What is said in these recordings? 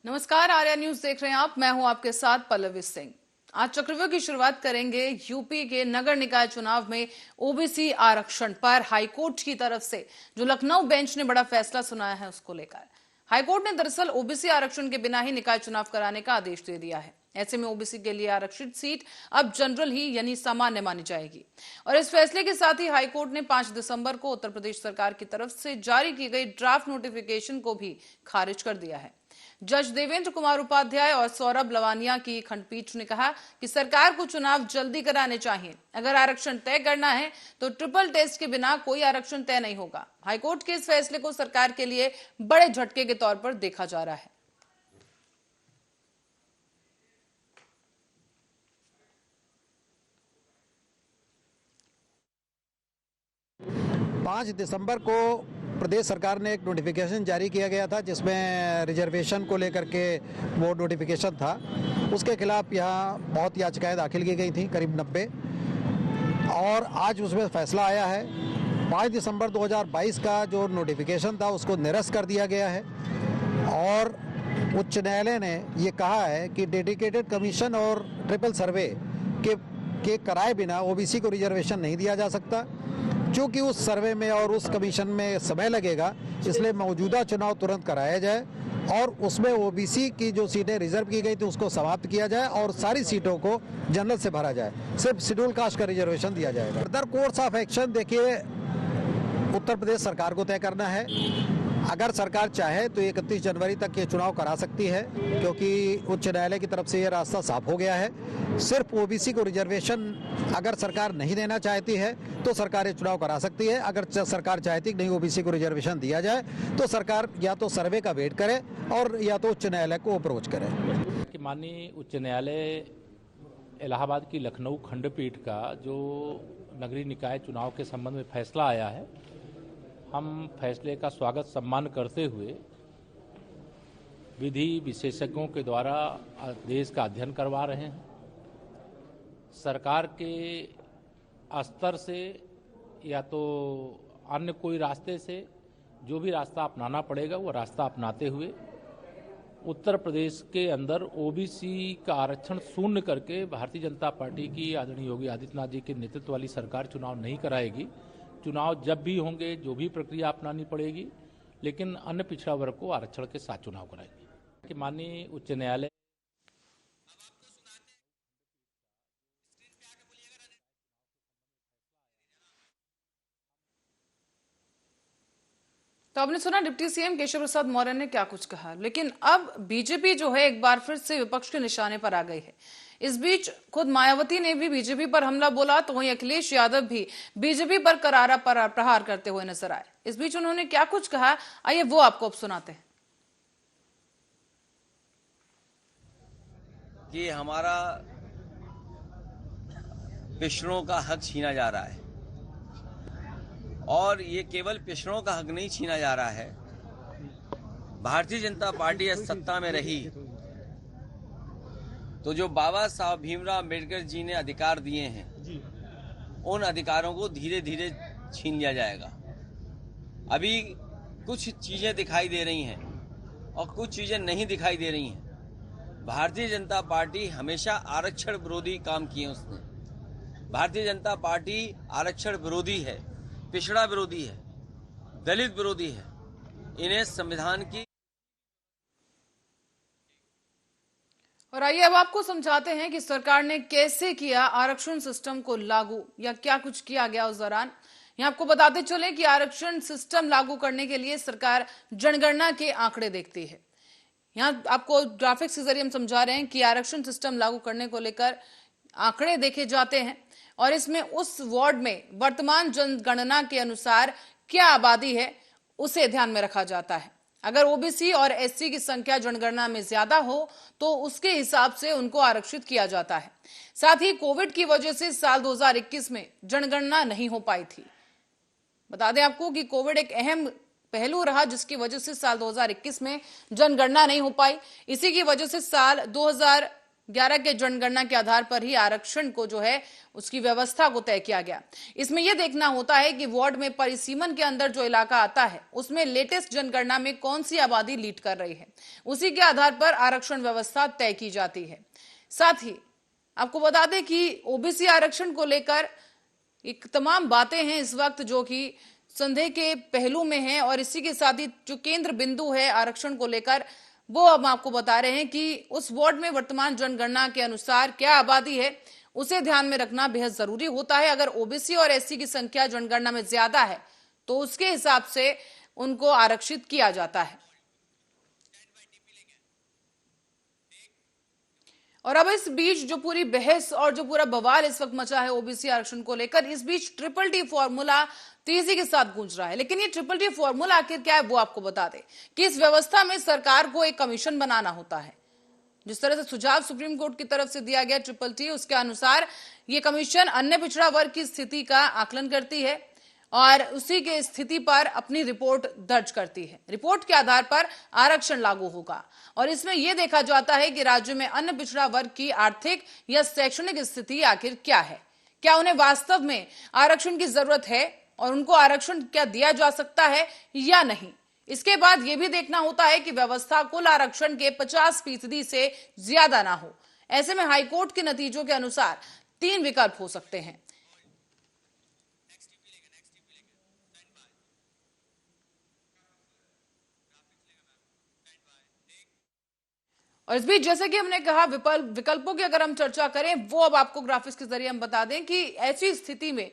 नमस्कार, आर्या न्यूज देख रहे हैं आप। मैं हूं आपके साथ पल्लवी सिंह। आज चक्रव्यूह की शुरुआत करेंगे यूपी के नगर निकाय चुनाव में ओबीसी आरक्षण पर हाईकोर्ट की तरफ से जो लखनऊ बेंच ने बड़ा फैसला सुनाया है उसको लेकर। हाईकोर्ट ने दरअसल ओबीसी आरक्षण के बिना ही निकाय चुनाव कराने का आदेश दे दिया है। ऐसे में ओबीसी के लिए आरक्षित सीट अब जनरल ही यानी सामान्य मानी जाएगी। और इस फैसले के साथ ही हाईकोर्ट ने 5 दिसंबर को उत्तर प्रदेश सरकार की तरफ से जारी की गई ड्राफ्ट नोटिफिकेशन को भी खारिज कर दिया है। जज देवेंद्र कुमार उपाध्याय और सौरभ लवानिया की खंडपीठ ने कहा कि सरकार को चुनाव जल्दी कराने चाहिए। अगर आरक्षण तय करना है तो ट्रिपल टेस्ट के बिना कोई आरक्षण तय नहीं होगा। हाईकोर्ट के इस फैसले को सरकार के लिए बड़े झटके के तौर पर देखा जा रहा है। 5 दिसंबर को प्रदेश सरकार ने एक नोटिफिकेशन जारी किया गया था जिसमें रिजर्वेशन को लेकर के वो नोटिफिकेशन था। उसके खिलाफ यहाँ बहुत याचिकाएं दाखिल की गई थी, करीब 90, और आज उसमें फैसला आया है। 5 दिसंबर 2022 का जो नोटिफिकेशन था उसको निरस्त कर दिया गया है और उच्च न्यायालय ने ये कहा है कि डेडिकेटेड कमीशन और ट्रिपल सर्वे के कराए बिना ओबीसी को रिजर्वेशन नहीं दिया जा सकता। चूँकि उस सर्वे में और उस कमीशन में समय लगेगा, इसलिए मौजूदा चुनाव तुरंत कराया जाए और उसमें ओबीसी की जो सीटें रिजर्व की गई थी उसको समाप्त किया जाए और सारी सीटों को जनरल से भरा जाए। सिर्फ शेड्यूल कास्ट का रिजर्वेशन दिया जाएगा। फर्दर कोर्स ऑफ एक्शन देखिए, उत्तर प्रदेश सरकार को तय करना है। अगर सरकार चाहे तो 31 जनवरी तक ये चुनाव करा सकती है, क्योंकि उच्च न्यायालय की तरफ से ये रास्ता साफ हो गया है। सिर्फ ओबीसी को रिजर्वेशन अगर सरकार नहीं देना चाहती है तो सरकार ये चुनाव करा सकती है। अगर सरकार चाहती नहीं ओबीसी को रिजर्वेशन दिया जाए तो सरकार या तो सर्वे का वेट करे और या तो उच्च न्यायालय को अप्रोच करे। माननीय उच्च न्यायालय इलाहाबाद की लखनऊ खंडपीठ का जो नगरीय निकाय चुनाव के संबंध में फैसला आया है, हम फैसले का स्वागत सम्मान करते हुए विधि विशेषज्ञों के द्वारा देश का अध्ययन करवा रहे हैं। सरकार के स्तर से या तो अन्य कोई रास्ते से जो भी रास्ता अपनाना पड़ेगा वो रास्ता अपनाते हुए उत्तर प्रदेश के अंदर ओबीसी का आरक्षण शून्य करके भारतीय जनता पार्टी की आदरणीय योगी आदित्यनाथ जी के नेतृत्व वाली सरकार चुनाव नहीं कराएगी। चुनाव जब भी होंगे, जो भी प्रक्रिया अपनानी पड़ेगी, लेकिन अन्य पिछड़ा वर्ग को आरक्षण के साथ चुनाव कराएगी। कि माननीय उच्च न्यायालय तो आपने सुना डिप्टी सीएम केशव प्रसाद मौर्य ने क्या कुछ कहा, लेकिन अब बीजेपी जो है एक बार फिर से विपक्ष के निशाने पर आ गई है। इस बीच खुद मायावती ने भी बीजेपी पर हमला बोला तो वहीं अखिलेश यादव भी बीजेपी पर करारा प्रहार करते हुए नजर आए। इस बीच उन्होंने क्या कुछ कहा, आइए वो आपको अब सुनाते हैं। कि हमारा पिछड़ों का हक छीना जा रहा है और ये केवल पिछड़ों का हक नहीं छीना जा रहा है। भारतीय जनता पार्टी सत्ता में रही तो जो बाबा साहब भीमराव अम्बेडकर जी ने अधिकार दिए हैं उन अधिकारों को धीरे धीरे छीन लिया जाएगा। अभी कुछ चीजें दिखाई दे रही हैं और कुछ चीजें नहीं दिखाई दे रही हैं। भारतीय जनता पार्टी हमेशा आरक्षण विरोधी काम किए उसने। भारतीय जनता पार्टी आरक्षण विरोधी है, पिछड़ा विरोधी है, दलित विरोधी है। इन्हें संविधान की। और आइए अब आपको समझाते हैं कि सरकार ने कैसे किया आरक्षण सिस्टम को लागू, या क्या कुछ किया गया उस दौरान। यहाँ आपको बताते चले कि आरक्षण सिस्टम लागू करने के लिए सरकार जनगणना के आंकड़े देखती है। यहाँ आपको ग्राफिक्स के जरिए हम समझा रहे हैं कि आरक्षण सिस्टम लागू करने को लेकर आंकड़े देखे जाते हैं और इसमें उस वार्ड में वर्तमान जनगणना के अनुसार क्या आबादी है उसे ध्यान में रखा जाता है। अगर ओबीसी और एससी की संख्या जनगणना में ज्यादा हो तो उसके हिसाब से उनको आरक्षित किया जाता है। साथ ही कोविड की वजह से साल 2021 में जनगणना नहीं हो पाई थी। बता दें आपको कि कोविड एक अहम पहलू रहा जिसकी वजह से साल 2021 में जनगणना नहीं हो पाई। इसी की वजह से साल 11 के जनगणना के आधार पर ही आरक्षण को जो है उसकी व्यवस्था को तय किया गया। इसमें यह देखना होता है कि वार्ड में परिसीमन के अंदर जो इलाका आता है उसमें लेटेस्ट जनगणना में कौन सी आबादी लीड कर रही है, उसी के आधार पर आरक्षण व्यवस्था तय की जाती है। साथ ही आपको बता दें कि ओबीसी आरक्षण को लेकर एक तमाम बातें हैं इस वक्त जो कि संदेह के पहलू में है, और इसी के साथ ही जो केंद्र बिंदु है आरक्षण को लेकर वो अब आपको बता रहे हैं कि उस वार्ड में वर्तमान जनगणना के अनुसार क्या आबादी है उसे ध्यान में रखना बेहद जरूरी होता है। अगर ओबीसी और एससी की संख्या जनगणना में ज्यादा है तो उसके हिसाब से उनको आरक्षित किया जाता है। और अब इस बीच जो पूरी बहस और जो पूरा बवाल इस वक्त मचा है ओबीसी आरक्षण को लेकर, इस बीच ट्रिपल टी फॉर्मूला तेजी के साथ गूंज रहा है। लेकिन ये ट्रिपल टी फॉर्मूला आखिर क्या है वो आपको बता दें कि इस व्यवस्था में सरकार को एक कमीशन बनाना होता है। जिस तरह से सुझाव सुप्रीम कोर्ट की तरफ से दिया गया ट्रिपल टी, उसके अनुसार ये कमीशन अन्य पिछड़ा वर्ग की स्थिति का आकलन करती है और उसी के स्थिति पर अपनी रिपोर्ट दर्ज करती है। रिपोर्ट के आधार पर आरक्षण लागू होगा और इसमें यह देखा जाता है कि राज्य में अन्य पिछड़ा वर्ग की आर्थिक या शैक्षणिक स्थिति आखिर क्या है, क्या उन्हें वास्तव में आरक्षण की जरूरत है और उनको आरक्षण क्या दिया जा सकता है या नहीं। इसके बाद यह भी देखना होता है कि व्यवस्था कुल आरक्षण के 50% से ज्यादा ना हो। ऐसे में हाईकोर्ट के नतीजों के अनुसार 3 विकल्प हो सकते हैं। और इस बीच जैसे कि हमने कहा विकल्पों की अगर हम चर्चा करें वो अब आपको ग्राफिक्स के जरिए हम बता दें कि ऐसी स्थिति में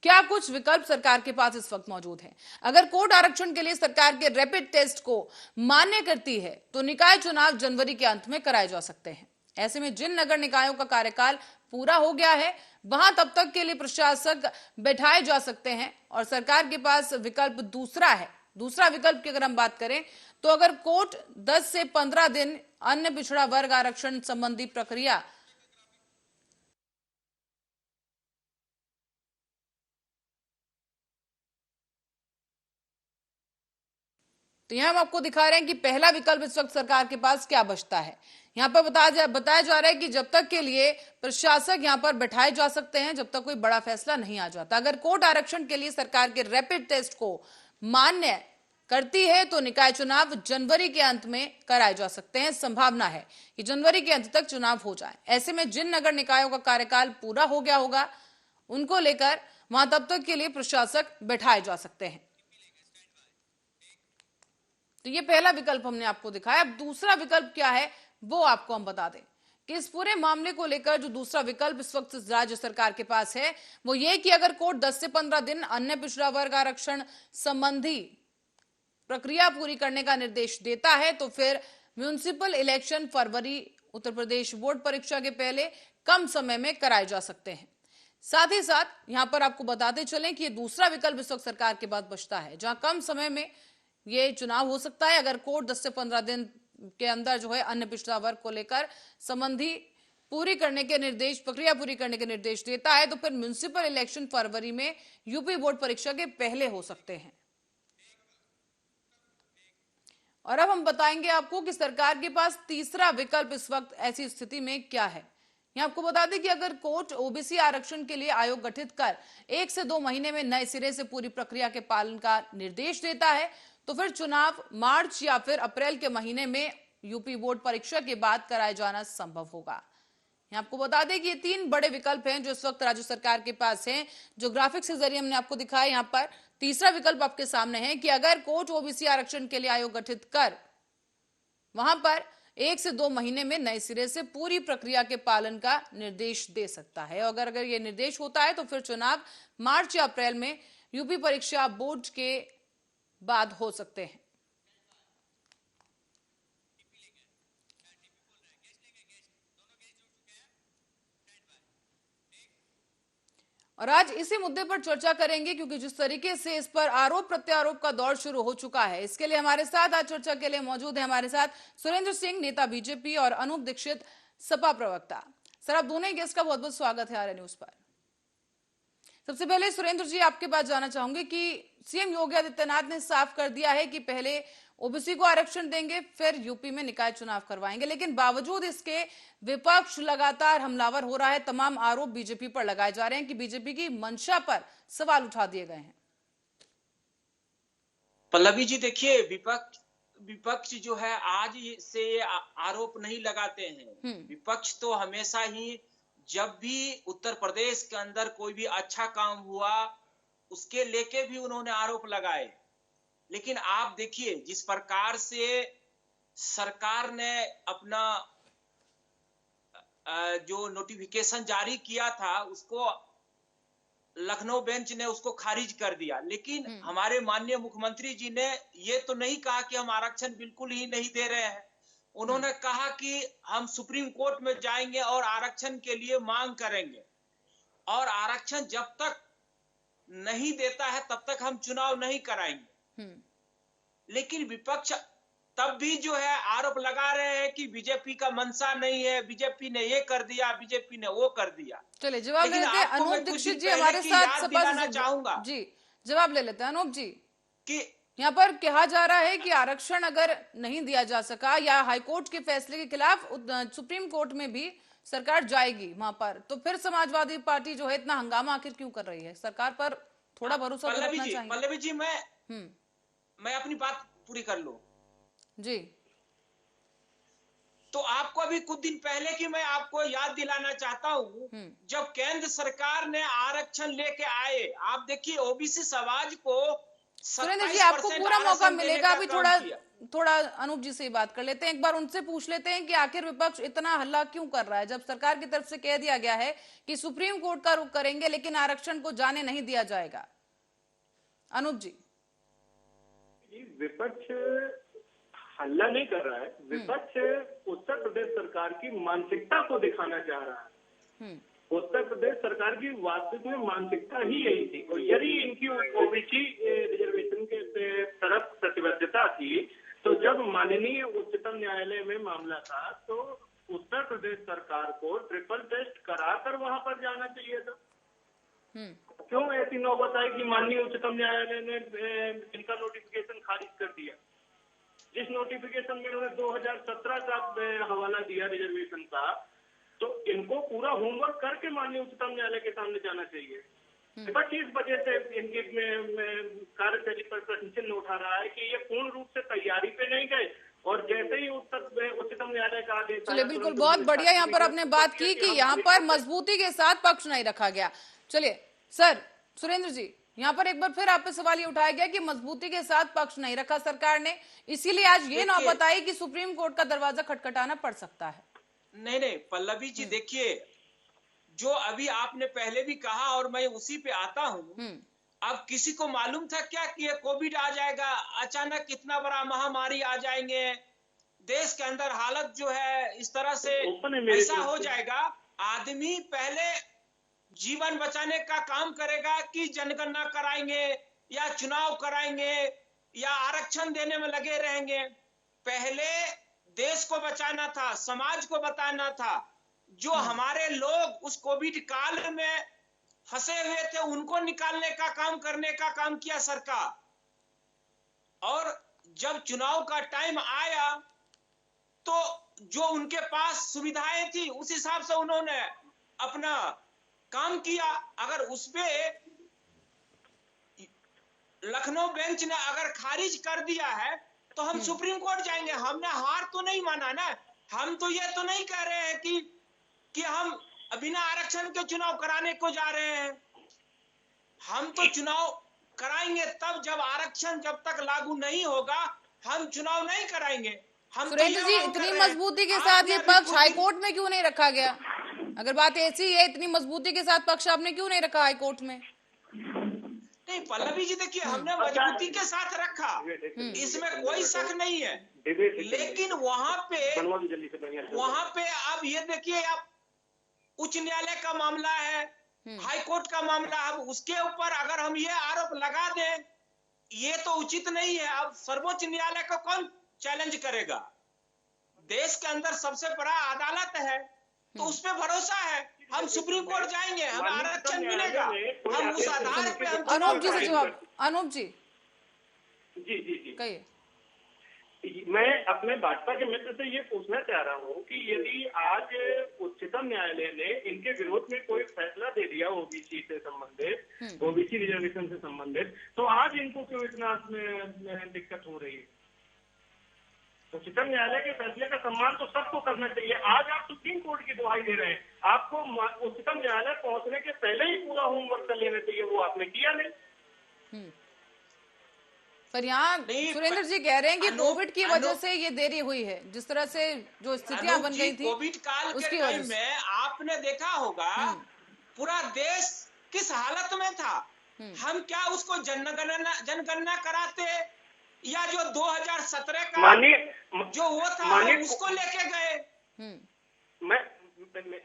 क्या कुछ विकल्प सरकार के पास इस वक्त मौजूद हैं। अगर कोर्ट आरक्षण के लिए सरकार के रैपिड टेस्ट को मान्य करती है तो निकाय चुनाव जनवरी के अंत में कराए जा सकते हैं। ऐसे में जिन नगर निकायों का कार्यकाल पूरा हो गया है वहां तब तक के लिए प्रशासक बैठाए जा सकते हैं और सरकार के पास विकल्प दूसरा है। दूसरा विकल्प की अगर हम बात करें तो अगर कोर्ट 10 से 15 दिन अन्य पिछड़ा वर्ग आरक्षण संबंधी प्रक्रिया तो यहां हम आपको दिखा रहे हैं कि पहला विकल्प इस वक्त सरकार के पास क्या बचता है। यहां पर बताया जा रहा है कि जब तक के लिए प्रशासक यहां पर बैठाए जा सकते हैं जब तक कोई बड़ा फैसला नहीं आ जाता। अगर कोर्ट आरक्षण के लिए सरकार के रैपिड टेस्ट को मान्य करती है तो निकाय चुनाव जनवरी के अंत में कराए जा सकते हैं। संभावना है कि जनवरी के अंत तक चुनाव हो जाए। ऐसे में जिन नगर निकायों का कार्यकाल पूरा हो गया होगा उनको लेकर वहां तब तक के लिए प्रशासक बैठाए जा सकते हैं। तो ये पहला विकल्प हमने आपको दिखाया। अब दूसरा विकल्प क्या है वो आपको हम बता दें कि इस पूरे मामले को लेकर जो दूसरा विकल्प इस वक्त राज्य सरकार के पास है वो ये कि अगर कोर्ट 10 से 15 दिन अन्य पिछड़ा वर्ग आरक्षण संबंधी प्रक्रिया पूरी करने का निर्देश देता है तो फिर म्युनिसिपल इलेक्शन फरवरी उत्तर प्रदेश बोर्ड परीक्षा के पहले कम समय में कराए जा सकते हैं। साथ ही साथ यहां पर आपको बताते चलें कि ये दूसरा विकल्प इस वक्त सरकार के पास बचता है जहां कम समय में ये चुनाव हो सकता है। अगर कोर्ट 10 से 15 दिन के अंदर जो है अन्य पिछड़ा वर्ग को लेकर संबंधी प्रक्रिया पूरी करने के निर्देश देता है तो फिर म्युनिसिपल इलेक्शन फरवरी में यूपी बोर्ड परीक्षा के पहले हो सकते हैं। और अब हम बताएंगे आपको कि सरकार के पास तीसरा विकल्प इस वक्त ऐसी स्थिति में क्या है। यहां आपको बता दें कि अगर कोर्ट ओबीसी आरक्षण के लिए आयोग गठित कर 1 से 2 महीने में नए सिरे से पूरी प्रक्रिया के पालन का निर्देश देता है तो फिर चुनाव मार्च या फिर अप्रैल के महीने में यूपी बोर्ड परीक्षा के बाद कराया जाना संभव होगा। यहां आपको बता दें कि ये 3 बड़े विकल्प हैं जो इस वक्त राज्य सरकार के पास हैं। जो ग्राफिक्स के जरिए हमने आपको दिखाया, यहां पर तीसरा विकल्प आपके सामने है कि अगर कोर्ट ओबीसी आरक्षण के लिए आयोग गठित कर वहां पर 1 से 2 महीने में नए सिरे से पूरी प्रक्रिया के पालन का निर्देश दे सकता है। और अगर ये निर्देश होता है तो फिर चुनाव मार्च या अप्रैल में यूपी परीक्षा बोर्ड के बाद हो सकते हैं। और आज इसी मुद्दे पर चर्चा करेंगे क्योंकि जिस तरीके से इस पर आरोप प्रत्यारोप का दौर शुरू हो चुका है, इसके लिए हमारे साथ आज चर्चा के लिए मौजूद है हमारे साथ सुरेंद्र सिंह, नेता बीजेपी, और अनूप दीक्षित, सपा प्रवक्ता। सर, आप दोनों ही गेस्ट का बहुत बहुत स्वागत है आर्य न्यूज पर। सबसे पहले सुरेंद्र जी आपके पास जाना चाहूंगी कि सीएम योगी आदित्यनाथ ने साफ कर दिया है कि पहले ओबीसी को आरक्षण देंगे, फिर यूपी में निकाय चुनाव करवाएंगे। लेकिन बावजूद इसके विपक्ष लगातार हमलावर हो रहा है। तमाम आरोप बीजेपी पर लगाए जा रहे हैं कि बीजेपी की मंशा पर सवाल उठा दिए गए हैं। पल्लवी जी देखिए, विपक्ष जो है आज से आरोप नहीं लगाते हैं। विपक्ष तो हमेशा ही जब भी उत्तर प्रदेश के अंदर कोई भी अच्छा काम हुआ उसके लेके भी उन्होंने आरोप लगाए। लेकिन आप देखिए जिस प्रकार से सरकार ने अपना जो नोटिफिकेशन जारी किया था उसको लखनऊ बेंच ने उसको खारिज कर दिया। लेकिन हमारे माननीय मुख्यमंत्री जी ने ये तो नहीं कहा कि हम आरक्षण बिल्कुल ही नहीं दे रहे हैं। उन्होंने कहा कि हम सुप्रीम कोर्ट में जाएंगे और आरक्षण के लिए मांग करेंगे, और आरक्षण जब तक नहीं देता है तब तक हम चुनाव नहीं कराएंगे। लेकिन विपक्ष तब भी जो है आरोप लगा रहे हैं कि बीजेपी का मंशा नहीं है, बीजेपी ने ये कर दिया, बीजेपी ने वो कर दिया। चलिए जवाब ले लेते हैं। अनूप दीक्षित जी हमारे साथ सपा चाहूंगा जी, जवाब ले लेते हैं अनूप जी कि यहाँ पर कहा जा रहा है कि आरक्षण अगर नहीं दिया जा सका या हाईकोर्ट के फैसले के खिलाफ सुप्रीम कोर्ट में भी सरकार जाएगी वहां पर, तो फिर समाजवादी पार्टी जो है इतना हंगामा आखिर क्यों कर रही है? सरकार पर थोड़ा भरोसा तो रखना चाहिए। पल्लवी जी मैं अपनी बात पूरी कर लूं जी। तो आपको अभी कुछ दिन पहले की मैं आपको याद दिलाना चाहता हूं, जब केंद्र सरकार ने आरक्षण लेके आए, आप देखिए ओबीसी समाज को सुरेंद्र जी आपको पूरा मौका मिलेगा। अभी थोड़ा अनूप जी से बात कर लेते हैं, एक बार उनसे पूछ लेते हैं कि आखिर विपक्ष इतना हल्ला क्यों कर रहा है जब सरकार की तरफ से कह दिया गया है कि सुप्रीम कोर्ट का रुख करेंगे लेकिन आरक्षण को जाने नहीं दिया जाएगा। अनूप जी विपक्ष हल्ला नहीं कर रहा है, विपक्ष उत्तर प्रदेश सरकार की मानसिकता को दिखाना चाह रहा है। उत्तर प्रदेश सरकार की वास्तविक में मानसिकता ही यही थी, और यदि इनकी ओबीसी रिजर्वेशन के तरफ प्रतिबद्धता थी तो जब माननीय उच्चतम न्यायालय में मामला था तो उत्तर प्रदेश सरकार को ट्रिपल टेस्ट कराकर वहां पर जाना चाहिए था। क्यों ऐसी नौबत आई कि माननीय उच्चतम न्यायालय ने इनका नोटिफिकेशन खारिज कर दिया? जिस नोटिफिकेशन में उन्होंने 2017 का हवाला दिया रिजर्वेशन का, तो इनको पूरा होमवर्क करके माननीय उच्चतम न्यायालय के सामने जाना चाहिए। बट इस वजह से इनकी कार्यशैली पर प्रश्न चिन्ह उठा रहा है कि ये पूर्ण रूप से तैयारी पे नहीं गए, और जैसे ही उच्चतम न्यायालय का आदेश। चलिए बिल्कुल, बहुत बढ़िया यहाँ पर आपने बात की कि यहाँ पर मजबूती के साथ पक्ष नहीं रखा गया। चलिए सर सुरेंद्र जी, यहाँ पर एक बार फिर आप पे सवाल ये उठाया गया कि मजबूती के साथ पक्ष नहीं रखा सरकार ने, इसीलिए आज ये नौबत आई कि सुप्रीम कोर्ट का दरवाजा खटखटाना पड़ सकता है। नहीं पल्लवी जी देखिए, जो अभी आपने पहले भी कहा और मैं उसी पे आता हूँ। अब किसी को मालूम था क्या कि ये कोविड आ जाएगा, अचानक इतना बड़ा महामारी आ जाएंगे, देश के अंदर हालत जो है इस तरह से ऐसा हो जाएगा? आदमी पहले जीवन बचाने का काम करेगा कि जनगणना कराएंगे या चुनाव कराएंगे या आरक्षण देने में लगे रहेंगे? पहले देश को बचाना था, समाज को बताना था। जो हमारे लोग उस कोविड काल में फंसे हुए थे उनको निकालने का काम, करने का काम किया सरकार। और जब चुनाव का टाइम आया तो जो उनके पास सुविधाएं थी उस हिसाब से उन्होंने अपना काम किया। अगर उसपे लखनऊ बेंच ने अगर खारिज कर दिया है तो हम सुप्रीम कोर्ट जाएंगे। हमने हार तो नहीं माना ना। हम तो ये तो नहीं कह रहे हैं कि हम बिना आरक्षण के चुनाव कराने को जा रहे हैं। हम तो चुनाव कराएंगे तब, जब आरक्षण जब तक लागू नहीं होगा हम चुनाव नहीं कराएंगे। हम सुरेंद्र जी इतनी मजबूती के साथ ये पक्ष हाईकोर्ट में क्यों नहीं रखा गया? अगर बात ऐसी है, इतनी मजबूती के साथ पक्ष आपने क्यों नहीं रखा हाईकोर्ट में? नहीं पल्लवी जी देखिए, हमने मजबूती के साथ रखा, इसमें कोई शक नहीं है। लेकिन वहां पे अब ये देखिए, आप उच्च न्यायालय का मामला है, हाई कोर्ट का मामला, अब उसके ऊपर अगर हम ये आरोप लगा दें ये तो उचित नहीं है। अब सर्वोच्च न्यायालय को कौन चैलेंज करेगा? देश के अंदर सबसे बड़ा अदालत है तो उस पर भरोसा है। हम सुप्रीम कोर्ट जाएंगे, हमें आरक्षण मिलेगा, हम उस आधार पे हम। अनूप जी से जवाब। अनूप जी जी कहिए। मैं अपने भाजपा के मित्र से ये पूछना चाह रहा हूँ कि यदि आज उच्चतम न्यायालय ने इनके विरोध में कोई फैसला दे दिया ओबीसी से संबंधित, ओबीसी रिजर्वेशन से संबंधित, तो आज इनको क्यों इतना दिक्कत हो रही है? उच्चतम न्यायालय के फैसले का सम्मान तो सबको करना चाहिए। आज आप सुप्रीम कोर्ट की दुहाई दे रहे हैं, आपको उच्चतम न्यायालय पहुंचने के पहले ही पूरा होमवर्क कर लेना चाहिए, वो आपने किया नहीं। पर यहाँ सुरेंद्र जी कह रहे हैं कि कोविड की वजह से ये देरी हुई है, जिस तरह से जो स्थितियां बन गई थी कोविड काल के टाइम में आपने देखा होगा पूरा देश किस हालत में था। हम क्या उसको जनगणना कराते, या जो 2017 का जो वो था हम उसको लेके गए।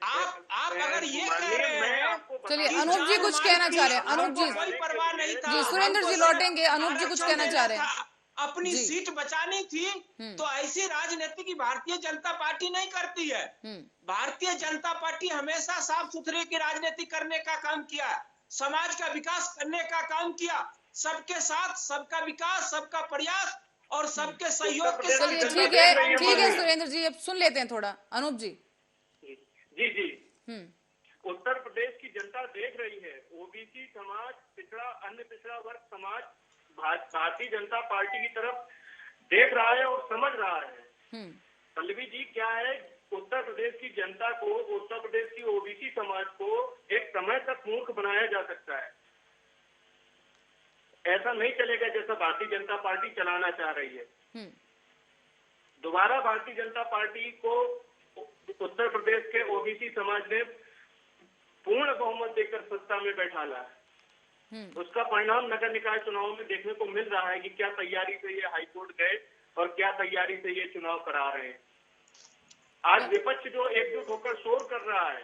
आप अगर ये कह रहे हैं, चलिए अनूप जी कुछ कहना चाह रहे हैं। अनूप जी, कोई परवाह नहीं था, जी सुरेंद्र जी लौटेंगे। अनूप जी कुछ कहना चाह रहे हैं। अपनी सीट बचानी थी तो ऐसी राजनीति की भारतीय जनता पार्टी नहीं करती है। भारतीय जनता पार्टी हमेशा साफ सुथरे की राजनीति करने का काम किया, समाज का विकास करने का काम किया, सबके साथ सबका विकास, सबका प्रयास और सबके सहयोग के साथ। ठीक है सुरेंद्र जी, अब सुन लेते हैं थोड़ा अनूप जी। जी उत्तर प्रदेश की जनता देख रही है, ओबीसी समाज, पिछड़ा, अन्य पिछड़ा वर्ग समाज भारतीय जनता पार्टी की तरफ देख रहा है और समझ रहा है। पल्लवी जी, क्या है, उत्तर प्रदेश की जनता को, उत्तर प्रदेश की ओबीसी समाज को एक समय तक मूर्ख बनाया जा सकता है। ऐसा नहीं चलेगा जैसा भारतीय जनता पार्टी चलाना चाह रही है। दोबारा भारतीय जनता पार्टी को उत्तर प्रदेश के ओबीसी समाज ने पूर्ण बहुमत देकर सत्ता में बैठाला है। उसका परिणाम नगर निकाय चुनाव में देखने को मिल रहा है कि क्या तैयारी से ये हाईकोर्ट गए और क्या तैयारी से ये चुनाव करा रहे हैं। आज विपक्ष जो एकजुट होकर शोर कर रहा है,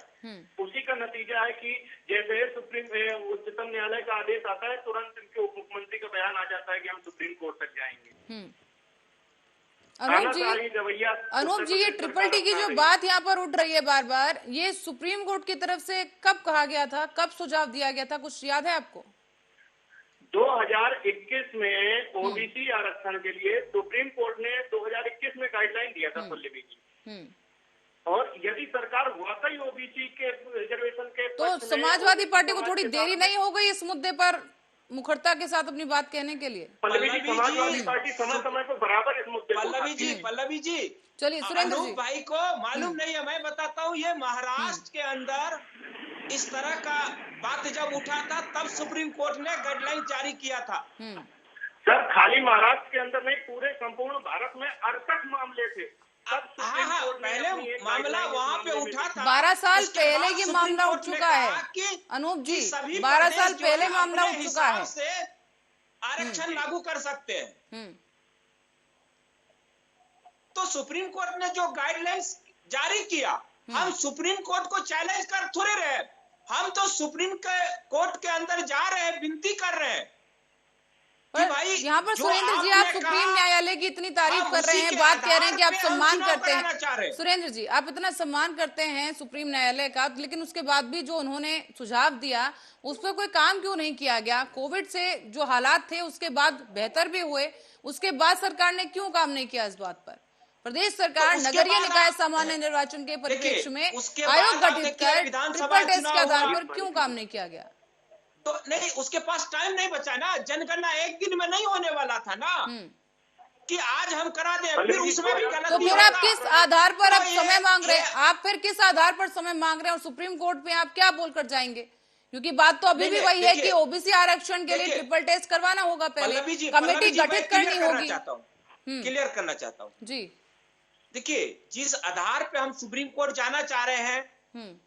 उसी का नतीजा है कि जैसे उच्चतम न्यायालय का आदेश आता है, तुरंत इनके उप मुख्यमंत्री का बयान आ जाता है कि हम सुप्रीम कोर्ट तक जाएंगे। अनूप जी, ये ट्रिपल टी की जो बात यहाँ पर उठ रही है बार बार, ये सुप्रीम कोर्ट की तरफ से कब कहा गया था, कब सुझाव दिया गया था, कुछ याद है आपको? 2021 में ओबीसी आरक्षण के लिए सुप्रीम कोर्ट ने 2021 में गाइडलाइन दिया था पल्लवी जी। और यदि सरकार वाकई ओबीसी के रिजर्वेशन के, तो समाजवादी पार्टी को थोड़ी देरी नहीं हो गई इस मुद्दे पर मुखरता के साथ अपनी बात कहने के लिए? समाजवादी पार्टी समय समय पर बराबर इस मुद्दे पल्लवी जी चलिए सुरेंद्र जी, भाई को मालूम नहीं है, मैं बताता हूँ। ये महाराष्ट्र के अंदर इस तरह का बात जब उठा था तब सुप्रीम कोर्ट ने गाइडलाइन जारी किया था। सर, खाली महाराष्ट्र के अंदर नहीं, पूरे संपूर्ण भारत में 68 मामले थे। पहले मामला वहाँ पे उठा था। 12 साल पहले ये मामला उठ चुका है अनूप जी, 12 साल पहले मामला उठ चुका है। आरक्षण लागू कर सकते हैं। तो सुप्रीम कोर्ट ने जो गाइडलाइंस जारी किया, हम सुप्रीम कोर्ट को चैलेंज कर थोड़े रहे, हम तो सुप्रीम कोर्ट के अंदर जा रहे हैं, विनती कर रहे हैं। यहाँ पर सुरेंद्र जी, आप सुप्रीम न्यायालय की इतनी तारीफ कर रहे हैं, बात कह रहे हैं कि आप सम्मान करते हैं। सुरेंद्र जी, आप इतना सम्मान करते हैं सुप्रीम न्यायालय का, लेकिन उसके बाद भी जो उन्होंने सुझाव दिया उस पर कोई काम क्यों नहीं किया गया? कोविड से जो हालात थे उसके बाद बेहतर भी हुए, उसके बाद सरकार ने क्यों काम नहीं किया इस बात पर? प्रदेश सरकार नगरीय निकाय सामान्य निर्वाचन के परिप्रेक्ष्य में आयोग गठित कर ट्रिपल टेस्ट के आधार पर क्यों काम नहीं किया गया? तो नहीं, उसके पास टाइम नहीं बचा ना। जनगणना एक दिन में नहीं होने वाला था ना कि आज हम करा दें, फिर उसमें भी गलती। तो फिर आप किस आधार पर आप समय मांग रहे हैं? आप फिर किस आधार पर समय मांग रहे हैं और सुप्रीम कोर्ट में आप क्या बोलकर जाएंगे? क्योंकि बात तो अभी भी वही है कि ओबीसी आरक्षण के लिए ट्रिपल टेस्ट करवाना होगा, पहले कमेटी गठित करनी होगी। क्लियर करना चाहता हूँ जी। देखिए, जिस आधार पे हम सुप्रीम कोर्ट जाना चाह रहे हैं,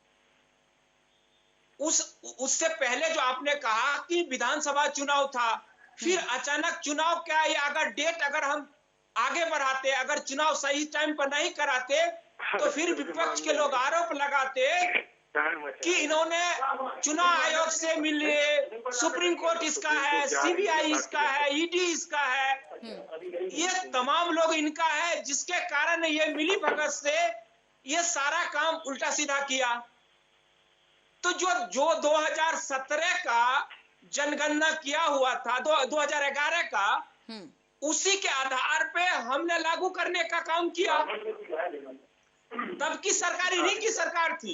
उससे पहले जो आपने कहा कि विधानसभा चुनाव था, फिर अचानक चुनाव क्या है, अगर डेट अगर हम आगे बढ़ाते, अगर चुनाव सही टाइम पर नहीं कराते, तो फिर विपक्ष के लोग आरोप लगाते कि इन्होंने चुनाव आयोग से मिले, सुप्रीम कोर्ट इसका है, सीबीआई इसका है, ईडी इसका है, ये तमाम लोग इनका है, जिसके कारण ये मिली भगत से ये सारा काम उल्टा सीधा किया। तो जो 2017 का जनगणना किया हुआ था, 2011 का, उसी के आधार पे हमने लागू करने का काम किया। तब की सरकार इन्हीं की सरकार थी,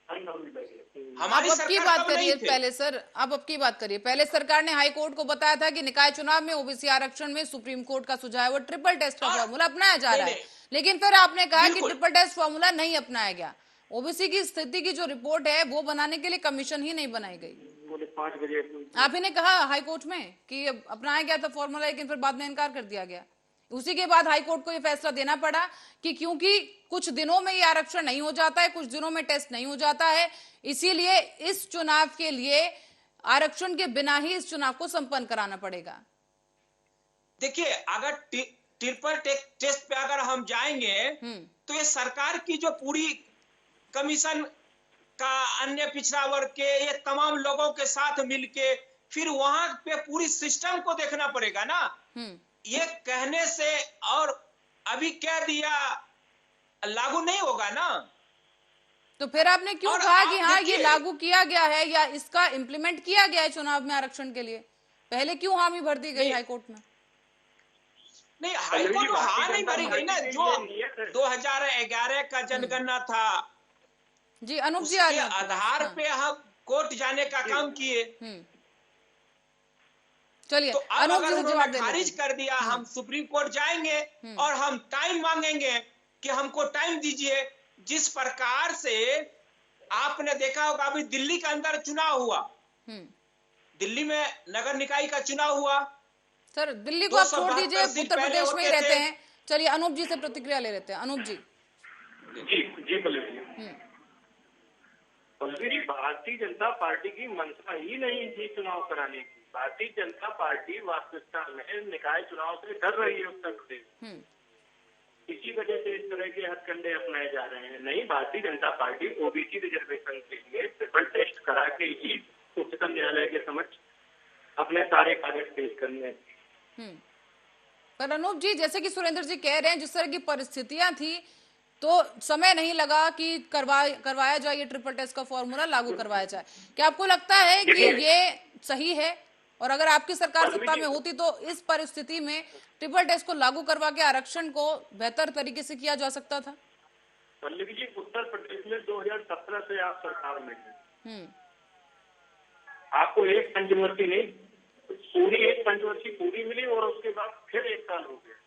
हमारी आप अब की सरकार बात तब करिए नहीं थे। पहले सर, अब की बात करिए। पहले सरकार ने हाई कोर्ट को बताया था कि निकाय चुनाव में ओबीसी आरक्षण में सुप्रीम कोर्ट का सुझाव वो ट्रिपल टेस्ट का और- फॉर्मूला अपनाया जा रहा है, नहीं। लेकिन फिर आपने कहा कि बिल्कुल। ट्रिपल टेस्ट फॉर्मूला नहीं अपनाया गया। ओबीसी की स्थिति की जो रिपोर्ट है वो बनाने के लिए कमीशन ही नहीं बनाई गई। बोले 5 बजे आप ही ने कहा हाई कोर्ट में कि अपनाया गया था फॉर्मूला, लेकिन फिर बाद में इनकार कर दिया गया। उसी के बाद हाई कोर्ट को यह फैसला देना पड़ा कि क्योंकि कुछ दिनों में ये आरक्षण नहीं हो जाता है, कुछ दिनों में टेस्ट नहीं हो जाता है, इसीलिए इस चुनाव के लिए आरक्षण के बिना ही इस चुनाव को संपन्न कराना पड़ेगा। देखिए, अगर ट्रिपल टेस्ट पे अगर हम जाएंगे तो ये सरकार की जो पूरी कमीशन का अन्य पिछड़ा वर्ग के ये तमाम लोगों के साथ मिलके फिर वहां पे पूरी सिस्टम को देखना पड़ेगा ना। ये कहने से और अभी कह दिया लागू नहीं होगा ना। तो फिर आपने क्यों और कहा कि आप हाँ ये देखिए- लागू किया गया है या इसका इम्प्लीमेंट किया गया है चुनाव में आरक्षण के लिए? पहले क्यों हामी भर दी गई नहीं। हाई कोर्ट में? नहीं, हाईकोर्ट में हाँ नहीं भरी गई ना। जो 2011 का जनगणना था जी अनूप जी आ उसके जाए। आधार पे हम कोर्ट जाने का काम किए। चलिए तो अब अनूप जी अगर से जवाब उन्होंने दे खारिज लेते हैं। कर दिया, हम सुप्रीम कोर्ट जाएंगे और हम टाइम मांगेंगे कि हमको टाइम दीजिए। जिस प्रकार से आपने देखा होगा अभी दिल्ली के अंदर चुनाव हुआ, दिल्ली में नगर निकाय का चुनाव हुआ। सर दिल्ली को आप छोड़ 272 दीजिए, सीट उत्तर पहले प्रदेश में ही होते रहते थे। हैं। चलिए अनूप जी से प्रतिक्रिया ले लेते हैं। अनूप जी। जी पल्लवी जी, भारतीय जनता पार्टी की मंशा ही नहीं थी चुनाव कराने की। भारतीय जनता पार्टी वास्तविकता में निकाय चुनाव से डर रही है उत्तर प्रदेश। इसी वजह से इस तरह के हथकंडे अपनाए जा रहे हैं। नहीं, Bharatiya Janata party OBC reservation के लिए ट्रिपल टेस्ट करा के ही उच्चतम न्यायालय के समक्ष अपने सारे कागज पेश करने। पर अनूप जी, जैसे कि सुरेंद्र जी कह रहे हैं, जिस तरह की परिस्थितियां थी तो समय नहीं लगा कि करवाया जाए ये ट्रिपल टेस्ट का फॉर्मूला लागू करवाया जाए। क्या आपको लगता है कि ये सही है? और अगर आपकी सरकार सत्ता में होती तो इस परिस्थिति में ट्रिपल टेस्ट को लागू करवा के आरक्षण को बेहतर तरीके से किया जा सकता था? पल्लवी जी, उत्तर प्रदेश में 2017 से आप सरकार में हैं। आपको एक पंचवर्षीय नहीं, पूरी एक पंचवर्षीय पूरी मिली और उसके बाद फिर 1 साल हो गया।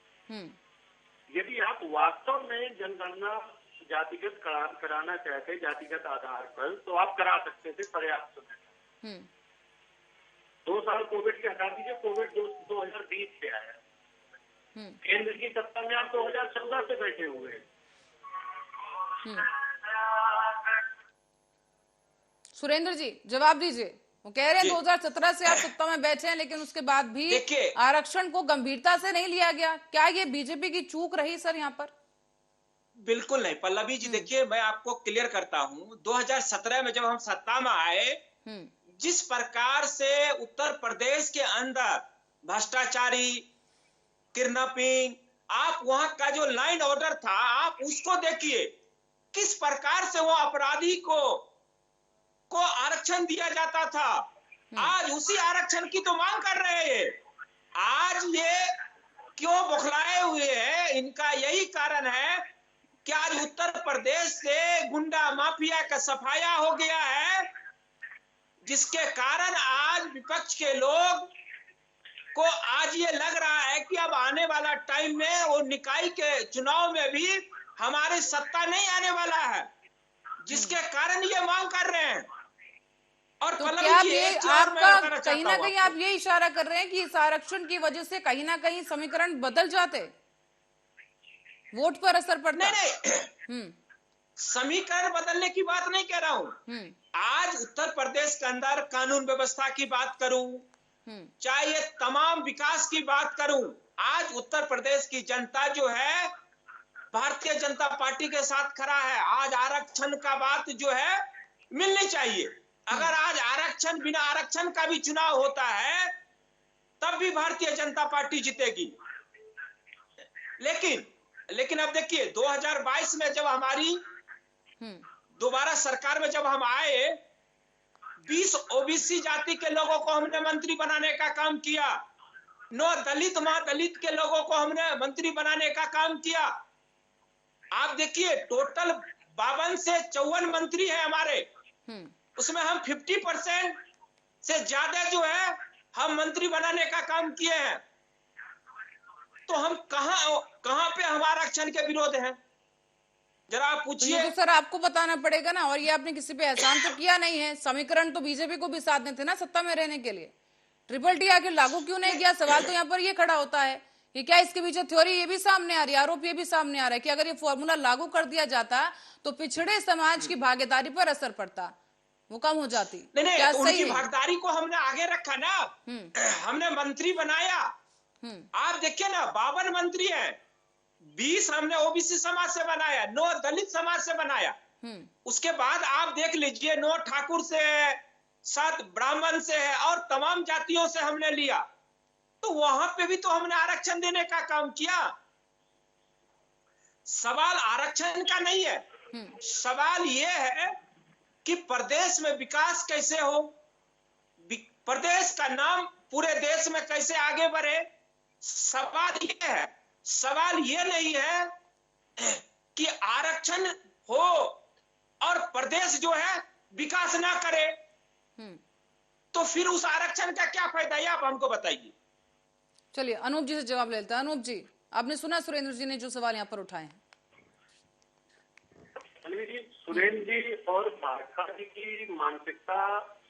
यदि आप वास्तव में जनगणना जातिगत कराना चाहते, जातिगत आधार पर, तो आप करा सकते थे पर्याप्त समय। 2 साल कोविड के हटा दीजिए, कोविड 2020 से आया। केंद्र की सत्ता में आप 2014 से बैठे हुए हैं। सुरेंद्र जी जवाब दीजिए। वो कह रहे हैं 2017 से आप सत्ता में बैठे हैं, लेकिन उसके बाद भी आरक्षण को गंभीरता से नहीं लिया गया। क्या ये बीजेपी की चूक रही सर यहाँ पर? बिल्कुल नहीं पल्लवी जी। देखिए, मैं आपको क्लियर करता हूँ, 2017 में जब हम सत्ता में आए, जिस प्रकार से उत्तर प्रदेश के अंदर भ्रष्टाचारी, किडनैपिंग, आप वहां का जो लाइन ऑर्डर था, आप उसको देखिए किस प्रकार से वो अपराधी को आरक्षण दिया जाता था। आज उसी आरक्षण की तो मांग कर रहे हैं। आज ये क्यों बौखलाए हुए हैं? इनका यही कारण है कि आज उत्तर प्रदेश से गुंडा माफिया का सफाया हो गया है, जिसके कारण आज विपक्ष के लोग को आज ये लग रहा है कि अब आने वाला टाइम में वो निकाय के चुनाव में भी हमारी सत्ता नहीं आने वाला है, जिसके कारण ये मांग कर रहे हैं। और तो क्या ये आपका कहीं ना कहीं आप ये इशारा कर रहे हैं कि इस आरक्षण की वजह से कहीं ना कहीं समीकरण बदल जाते, वोट पर असर पड़ता? नहीं, समीकरण बदलने की बात नहीं कह रहा हूं। आज उत्तर प्रदेश के अंदर कानून व्यवस्था की बात करूं, चाहे ये तमाम विकास की बात करूं, आज उत्तर प्रदेश की जनता जो है भारतीय जनता पार्टी के साथ खड़ा है। आज आरक्षण का बात जो है मिलनी चाहिए। अगर आज आरक्षण, बिना आरक्षण का भी चुनाव होता है तब भी भारतीय जनता पार्टी जीतेगी। लेकिन अब देखिए, 2022 में जब हमारी दोबारा सरकार में जब हम आए, 20 ओबीसी जाति के लोगों को हमने मंत्री बनाने का काम किया। 9 दलित महादलित के लोगों को हमने मंत्री बनाने का काम किया। आप देखिए टोटल 52 से 54 मंत्री हैं हमारे, उसमें हम 50% से ज्यादा जो है हम मंत्री बनाने का काम किए हैं। तो हम कहां पे हम आरक्षण के विरोध हैं, जरा आप पूछिए। तो सर आपको बताना पड़ेगा ना, और ये आपने किसी पे एहसान तो किया नहीं है। समीकरण तो बीजेपी को भी साथ देते ना सत्ता में रहने के लिए, ट्रिपल टी आखिर लागू क्यों नहीं किया? सवाल तो यहाँ पर ये खड़ा होता है कि क्या इसके पीछे थ्योरी ये भी सामने आ रही है, आरोप ये भी सामने आ रहा है कि अगर ये फॉर्मूला लागू कर दिया जाता तो पिछड़े समाज की भागीदारी पर असर पड़ता, वो कम हो जाती। नहीं, क्या तो सही उनकी है? भागीदारी को हमने आगे रखा ना, हमने मंत्री बनाया। आप देखिए ना 52 मंत्री हैं, 20 हमने ओबीसी समाज से बनाया, 9 दलित समाज से बनाया। उसके बाद आप देख लीजिए 9 ठाकुर से है, 7 ब्राह्मण से है और तमाम जातियों से हमने लिया। तो वहां पे भी तो हमने आरक्षण देने का काम किया। सवाल आरक्षण का नहीं है, सवाल यह है कि प्रदेश में विकास कैसे हो, प्रदेश का नाम पूरे देश में कैसे आगे बढ़े। सवाल यह है, सवाल यह नहीं है कि आरक्षण हो और प्रदेश जो है विकास ना करे। तो फिर उस आरक्षण का क्या फायदा है, आप हमको बताइए। चलिए अनूप जी से जवाब ले लेते हैं। अनूप जी, आपने सुना सुरेंद्र जी ने जो सवाल यहाँ पर उठाए हैं? सुरेंद्र जी और भाजपा जी की मानसिकता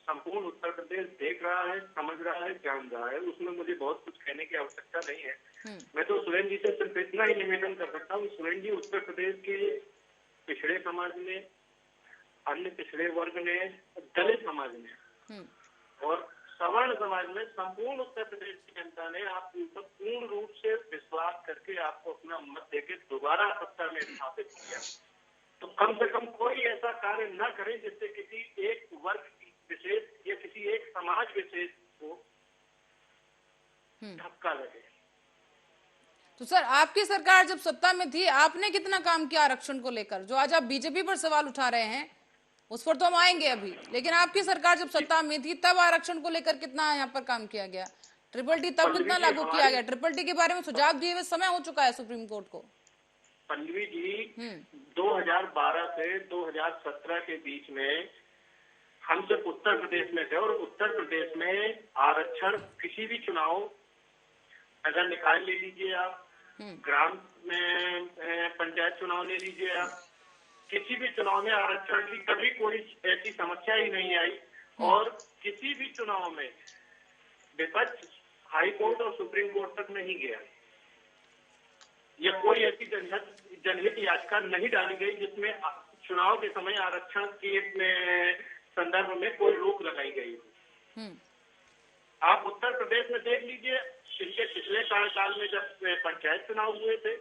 संपूर्ण उत्तर प्रदेश देख रहा है, समझ रहा है, जान रहा है, उसमें मुझे बहुत कुछ कहने की आवश्यकता नहीं है। मैं तो सुरेंद्र जी से सिर्फ इतना ही निवेदन कर सकता हूँ, सुरेंद्र जी उत्तर प्रदेश के पिछड़े समाज में, अन्य पिछड़े वर्ग ने, दलित समाज में और सवर्ण समाज में संपूर्ण उत्तर प्रदेश की जनता ने आपके ऊपर पूर्ण रूप से विश्वास करके आपको अपना मत देकर दोबारा सत्ता में स्थापित किया। तो कम से कम कोई ऐसा कार्य न करें जिससे किसी एक वर्ग विशेष या किसी एक समाज विशेष को धक्का लगे। तो सर आपकी सरकार जब सत्ता में थी आपने कितना काम किया आरक्षण को लेकर? जो आज आप बीजेपी पर सवाल उठा रहे हैं उस पर तो हम आएंगे अभी, लेकिन आपकी सरकार जब सत्ता में थी तब आरक्षण को लेकर कितना यहाँ पर काम किया गया? ट्रिपल टी तब कितना लागू किया गया? ट्रिपल टी के बारे में सुझाव दिए हुए समय हो चुका है सुप्रीम कोर्ट को। पल्लवी जी 2012 से 2017 के बीच में हम सिर्फ उत्तर प्रदेश में थे और उत्तर प्रदेश में आरक्षण किसी भी चुनाव, नगर निकाय ले लीजिए आप, ग्राम में पंचायत चुनाव ले लीजिए आप, किसी भी चुनाव में आरक्षण की कभी कोई ऐसी समस्या ही नहीं आई। और किसी भी चुनाव में विपक्ष हाई कोर्ट और सुप्रीम कोर्ट तक नहीं गया, या कोई ऐसी जनहित याचिका नहीं डाली गई जिसमें चुनाव के समय आरक्षण के संदर्भ में कोई रोक लगाई गई। आप उत्तर प्रदेश में देख लीजिए, पिछले कार्यकाल में जब पंचायत चुनाव हुए थे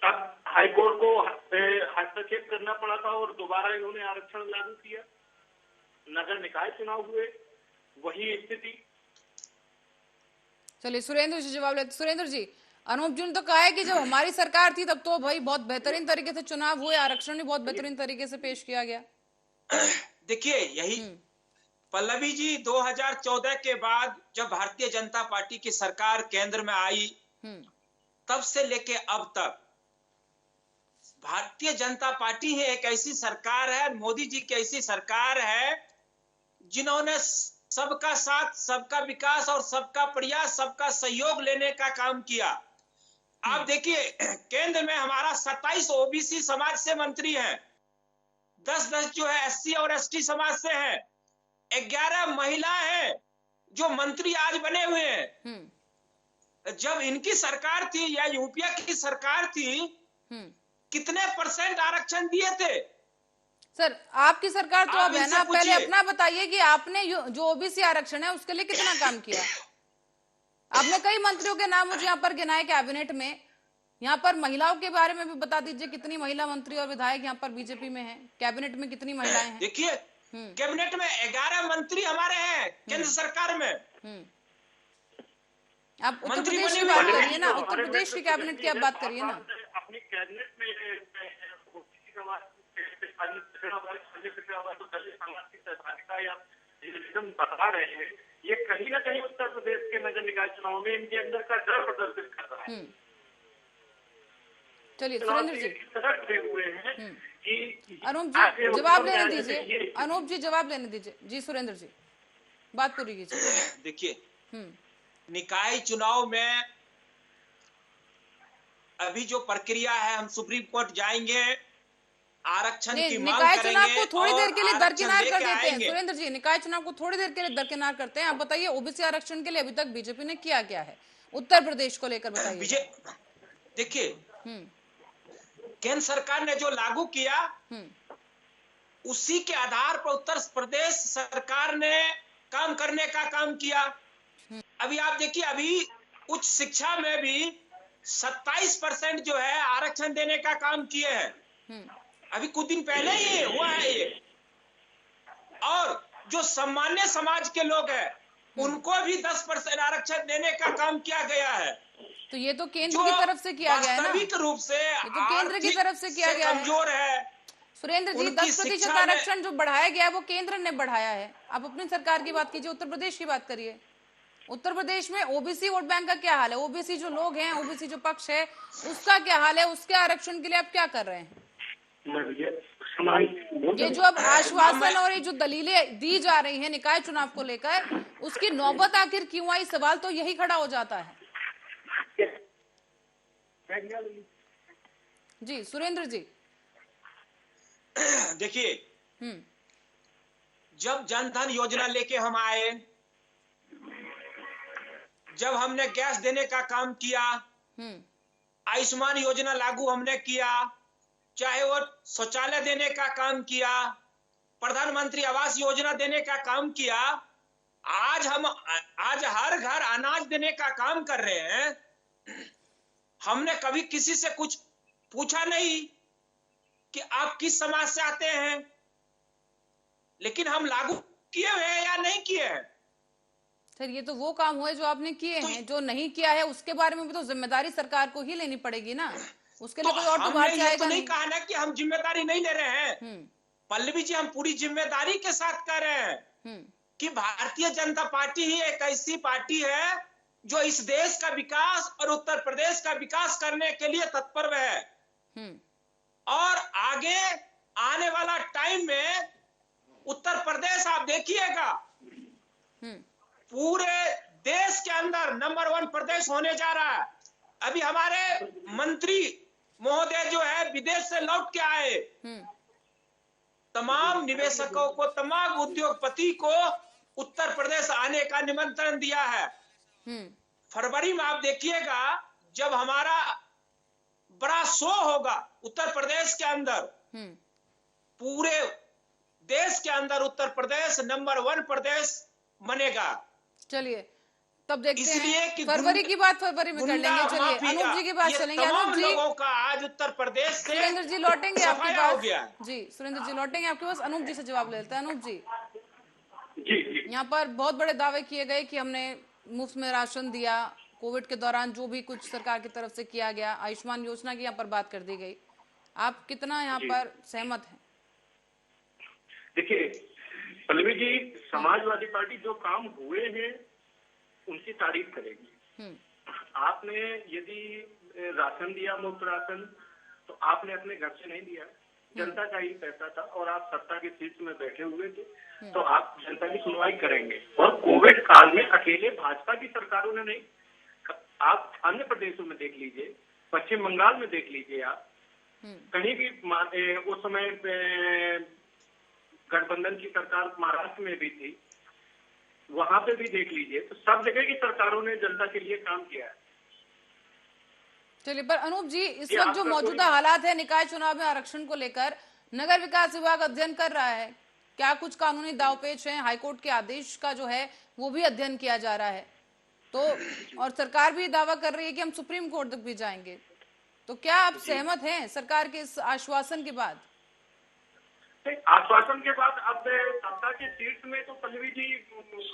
तब हाईकोर्ट को हस्तक्षेप करना पड़ा था और दोबारा इन्होंने आरक्षण लागू किया। नगर निकाय चुनाव हुए, वही स्थिति। चलिए सुरेंद्र जी जवाब लेते। सुरेंद्र जी, अनूप जी ने तो कहा है कि जब हमारी सरकार थी तब तो भाई बहुत बेहतरीन तरीके से चुनाव हुए, आरक्षण भी बहुत बेहतरीन तरीके से पेश किया गया। देखिए यही पल्लवी जी 2014 के बाद जब भारतीय जनता पार्टी की सरकार केंद्र में आई तब से लेके अब तक भारतीय जनता पार्टी है एक ऐसी सरकार है, मोदी जी की ऐसी सरकार है जिन्होंने सबका साथ, सबका विकास और सबका प्रयास, सबका सहयोग लेने का काम किया। आप देखिए केंद्र में हमारा 27 ओबीसी समाज से मंत्री हैं, 10 जो है एससी और एसटी समाज से हैं, 11 महिला हैं जो मंत्री आज बने हुए हैं। जब इनकी सरकार थी या यूपीए की सरकार थी कितने % आरक्षण दिए थे? सर आपकी सरकार तो अब है ना, पहले अपना बताइए कि आपने जो ओबीसी आरक्षण है उसके लिए कितना काम किया? आपने कई मंत्रियों के नाम मुझे यहाँ पर गिनाए कैबिनेट में। यहाँ पर महिलाओं के बारे में भी बता दीजिए, कितनी महिला मंत्री और विधायक यहाँ पर बीजेपी में हैं? कैबिनेट में कितनी महिलाएं हैं? देखिए कैबिनेट में 11 मंत्री हमारे हैं केंद्र सरकार में। आप उत्तर प्रदेश की बात करिए ना, उत्तर प्रदेश की कैबिनेट की आप बात करिए ना। अपनी कैबिनेट में रिजर्वेशन बढ़ा रहे हैं, ये कहीं ना कहीं उत्तर प्रदेश के नगर निकाय चुनाव में इनके अंदर का डर प्रदर्शित कर रहा है। चलिए सुरेंद्र जी, इस तरह खड़े हुए हैं कि अनूप जी जवाब लेने दीजिए, अनूप जी जवाब लेने दीजिए। जी सुरेंद्र जी बात पूरी कीजिए। देखिए, निकाय चुनाव में अभी जो प्रक्रिया है, हम सुप्रीम कोर्ट जाएंगे, आरक्षण की मांग निकाय करेंगे चुनाव को थोड़ी देर के लिए और दरकिनार आरक्षण कर लेके देते हैं। आएंगे। सुरेंद्र जी, निकाय चुनाव को थोड़ी देर के लिए दरकिनार करते हैं। आप बताइए ओबीसी आरक्षण के लिए अभी तक बीजेपी ने किया क्या है उत्तर प्रदेश को लेकर, बताइए। देखिए, केंद्र सरकार ने जो लागू किया उसी के आधार पर उत्तर प्रदेश सरकार ने काम करने का काम किया। अभी आप देखिए, अभी उच्च शिक्षा में भी 27% जो है आरक्षण देने का काम किए हैं। अभी कुछ दिन पहले ही हुआ है ये। और जो सामान्य समाज के लोग हैं उनको भी 10% आरक्षण देने का काम किया गया है। तो ये तो केंद्र की तरफ से किया गया है ना, वास्तविक रूप से ये तो केंद्र की तरफ से किया गया है। कमजोर है सुरेंद्र जी, 10% आरक्षण जो बढ़ाया गया है वो केंद्र ने बढ़ाया है। आप अपनी सरकार की बात कीजिए, उत्तर प्रदेश की बात करिए। उत्तर प्रदेश में ओबीसी वोट बैंक का क्या हाल है? ओबीसी जो लोग हैं, ओबीसी जो पक्ष है, उसका क्या हाल है? उसके आरक्षण के लिए आप क्या कर रहे हैं? ये जो अब आश्वासन और ये जो दलीलें दी जा रही हैं निकाय चुनाव को लेकर, उसकी नौबत आखिर क्यों आई? सवाल तो यही खड़ा हो जाता है। जी सुरेंद्र जी, देखिए, जब जनधन योजना लेके हम आए, जब हमने गैस देने का काम किया, आयुष्मान योजना लागू हमने किया, चाहे वो शौचालय देने का काम किया, प्रधानमंत्री आवास योजना देने का काम किया, आज हर घर अनाज देने का काम कर रहे हैं। हमने कभी किसी से कुछ पूछा नहीं कि आप किस समाज से आते हैं, लेकिन हम लागू किए हुए हैं या नहीं किए हैं। सर ये तो वो काम हुए जो आपने किए हैं, जो नहीं किया है उसके बारे में भी तो जिम्मेदारी सरकार को ही लेनी पड़ेगी ना। उसके लिए कोई और तो बात आएगा नहीं। कहा ना कि हम जिम्मेदारी नहीं ले रहे हैं पल्लवी जी, हम पूरी जिम्मेदारी के साथ कर रहे हैं कि भारतीय जनता पार्टी ही एक ऐसी पार्टी है जो इस देश का विकास और उत्तर प्रदेश का विकास करने के लिए तत्पर है। और आगे आने वाला टाइम में उत्तर प्रदेश आप देखिएगा पूरे देश के अंदर नंबर 1 प्रदेश होने जा रहा है। अभी हमारे मंत्री महोदय जो है विदेश से लौट के आए, तमाम निवेशकों को, तमाम उद्योगपति को उत्तर प्रदेश आने का निमंत्रण दिया है। फरवरी में आप देखिएगा जब हमारा बड़ा शो होगा उत्तर प्रदेश के अंदर, पूरे देश के अंदर उत्तर प्रदेश नंबर 1 प्रदेश बनेगा। चलिए तब देखते हैं कि फरवरी की बात फरवरी में कर लेंगे। चलिए अनूप जी की बात चलेंगे। अनूप जी, लोगों का आज उत्तर प्रदेश से सुरेंद्र जी लौटेंगे आपके पास। हो गया। जी सुरेंद्र जी लौटेंगे आपके पास। अनूप जी से जवाब लेते हैं। अनूप जी, यहाँ पर बहुत बड़े दावे किए गए कि हमने मुफ्त में राशन दिया, कोविड के दौरान जो भी कुछ सरकार की तरफ से किया गया, आयुष्मान योजना की यहाँ पर बात कर दी गई। आप कितना यहाँ पर सहमत हैं? देखिए पल्लवी जी, समाजवादी पार्टी जो काम हुए हैं उनकी तारीफ करेगी। आपने यदि राशन दिया, मुफ्त राशन, तो आपने अपने घर से नहीं दिया, जनता का ही पैसा था और आप सत्ता के शीर्ष में बैठे हुए थे, तो आप जनता की सुनवाई करेंगे। और कोविड काल में अकेले भाजपा की सरकारों ने नहीं, आप अन्य प्रदेशों में देख लीजिए, पश्चिम बंगाल में देख लीजिए, आप कहीं भी उस समय गठबंधन की सरकार महाराष्ट्र में भी थी, वहां पे भी देख लीजिए, तो सब जगह की सरकारों ने जनता के लिए काम किया है। चलिए, पर अनूप जी इस वक्त जो मौजूदा हालात है निकाय चुनाव में आरक्षण को लेकर, नगर विकास विभाग अध्ययन कर रहा है, क्या कुछ कानूनी दावपेच हैं? हाईकोर्ट के आदेश का जो है वो भी अध्ययन किया जा रहा है, तो और सरकार भी दावा कर रही है कि हम सुप्रीम कोर्ट तक भी जाएंगे। तो क्या आप सहमत हैं सरकार के इस आश्वासन के बाद? आश्वासन के बाद अब सत्ता के शीर्ष में तो पल्लवी जी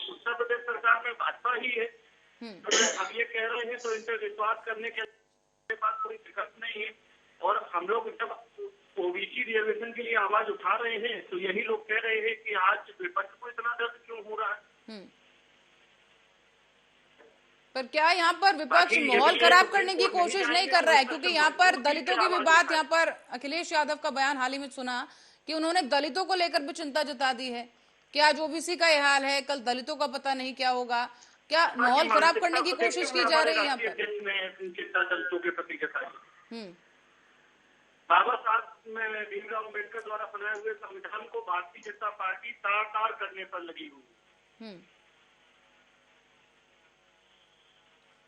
उत्तर प्रदेश सरकार में भाजपा ही है। तो अब ये कह रहे हैं तो इनसे विश्वास करने के बाद कोई दिक्कत नहीं है। और हम लोग जब ओबीसी रिजर्वेशन के लिए आवाज उठा रहे हैं तो यही लोग कह रहे हैं कि आज विपक्ष को इतना दर्द क्यों हो रहा है। पर क्या यहाँ पर विपक्ष माहौल खराब करने की कोशिश नहीं कर रहा है? क्योंकि यहाँ पर दलितों की भी बात, यहाँ पर अखिलेश यादव का बयान हाल ही में सुना कि उन्होंने दलितों को लेकर भी चिंता जता दी है कि आज ओबीसी का ये हाल है, कल दलितों का पता नहीं क्या होगा। क्या माहौल खराब करने की कोशिश की जा रही है यहाँ पर? चिंता दलितों के प्रति जताई। बाबा साहब में भीमराव अम्बेडकर द्वारा बनाए हुए संविधान को भारतीय जनता पार्टी साकार करने पर लगी हुई।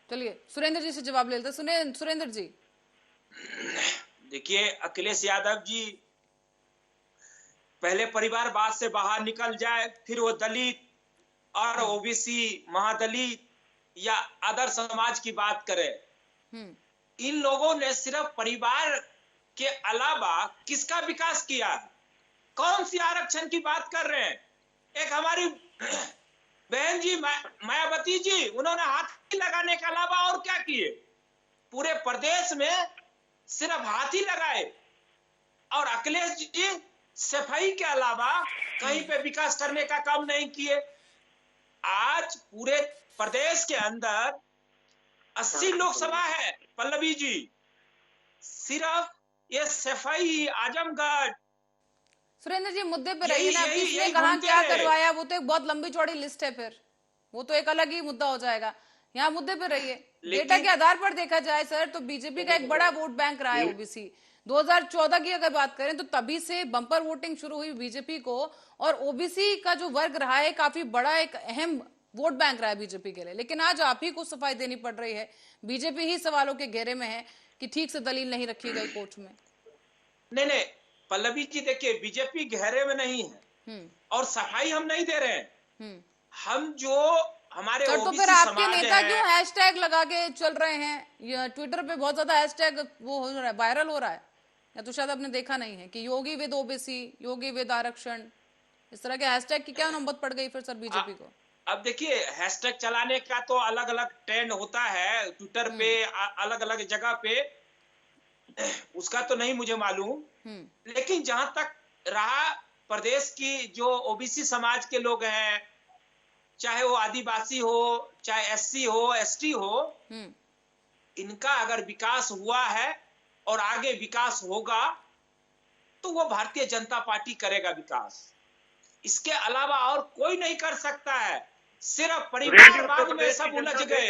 चलिए सुरेंद्र जी से जवाब ले लेते हैं। सुने सुरेंद्र जी। देखिए, अखिलेश यादव जी पहले परिवारवाद से बाहर निकल जाए, फिर वो दलित और ओबीसी, महादलित या अदर समाज की बात करे। इन लोगों ने सिर्फ परिवार के अलावा किसका विकास किया? कौन सी आरक्षण की बात कर रहे हैं? एक हमारी बहन जी मायावती जी, उन्होंने हाथी लगाने के अलावा और क्या किए? पूरे प्रदेश में सिर्फ हाथी लगाए। और अखिलेश जी सफाई के अलावा कहीं पे विकास करने का काम नहीं किए। आज पूरे प्रदेश के अंदर 80 लोकसभा है पल्लवी जी, सिर्फ ये सफाई आजमगढ़। सुरेंद्र जी मुद्दे पे रहिए ना, किसने कहा क्या करवाया, वो तो एक बहुत लंबी चौड़ी लिस्ट है, फिर वो तो एक अलग ही मुद्दा हो जाएगा। यहाँ मुद्दे पे रहिए। डेटा के आधार पर देखा जाए सर, तो बीजेपी का एक बड़ा वोट बैंक रहा है ओबीसी। 2014 की अगर बात करें तो तभी से बम्पर वोटिंग शुरू हुई बीजेपी को, और ओबीसी का जो वर्ग रहा है काफी बड़ा एक अहम वोट बैंक रहा है बीजेपी के लिए। लेकिन आज आप ही को सफाई देनी पड़ रही है, बीजेपी ही सवालों के घेरे में है कि ठीक से दलील नहीं रखी गई कोर्ट में। नहीं पल्लवी जी, देखिए बीजेपी घेरे में नहीं है और सफाई हम नहीं दे रहे हैं। हम जो हमारे तो फिर आपके नेता क्यों हैशटैग लगा के चल रहे हैं? ट्विटर पे बहुत ज्यादा हैशटैग वो हो रहा है, वायरल हो रहा है, या तो शायद आपने देखा नहीं है कि योगी विद ओबीसी, योगी विद आरक्षण, इस तरह के हैशटैग की क्या नौबत पड़ गई फिर सर बीजेपी को? अब देखिए, हैशटैग चलाने का तो अलग अलग ट्रेंड होता है ट्विटर पे, अलग अलग जगह पे, उसका तो नहीं मुझे मालूम। लेकिन जहां तक रहा प्रदेश की जो ओबीसी समाज के लोग हैं, चाहे वो आदिवासी हो, चाहे एससी हो, एसटी हो, इनका अगर विकास हुआ है और आगे विकास होगा तो वो भारतीय जनता पार्टी करेगा विकास। इसके अलावा और कोई नहीं कर सकता है। सिर्फ परिवारवाद में सब उलझ गए।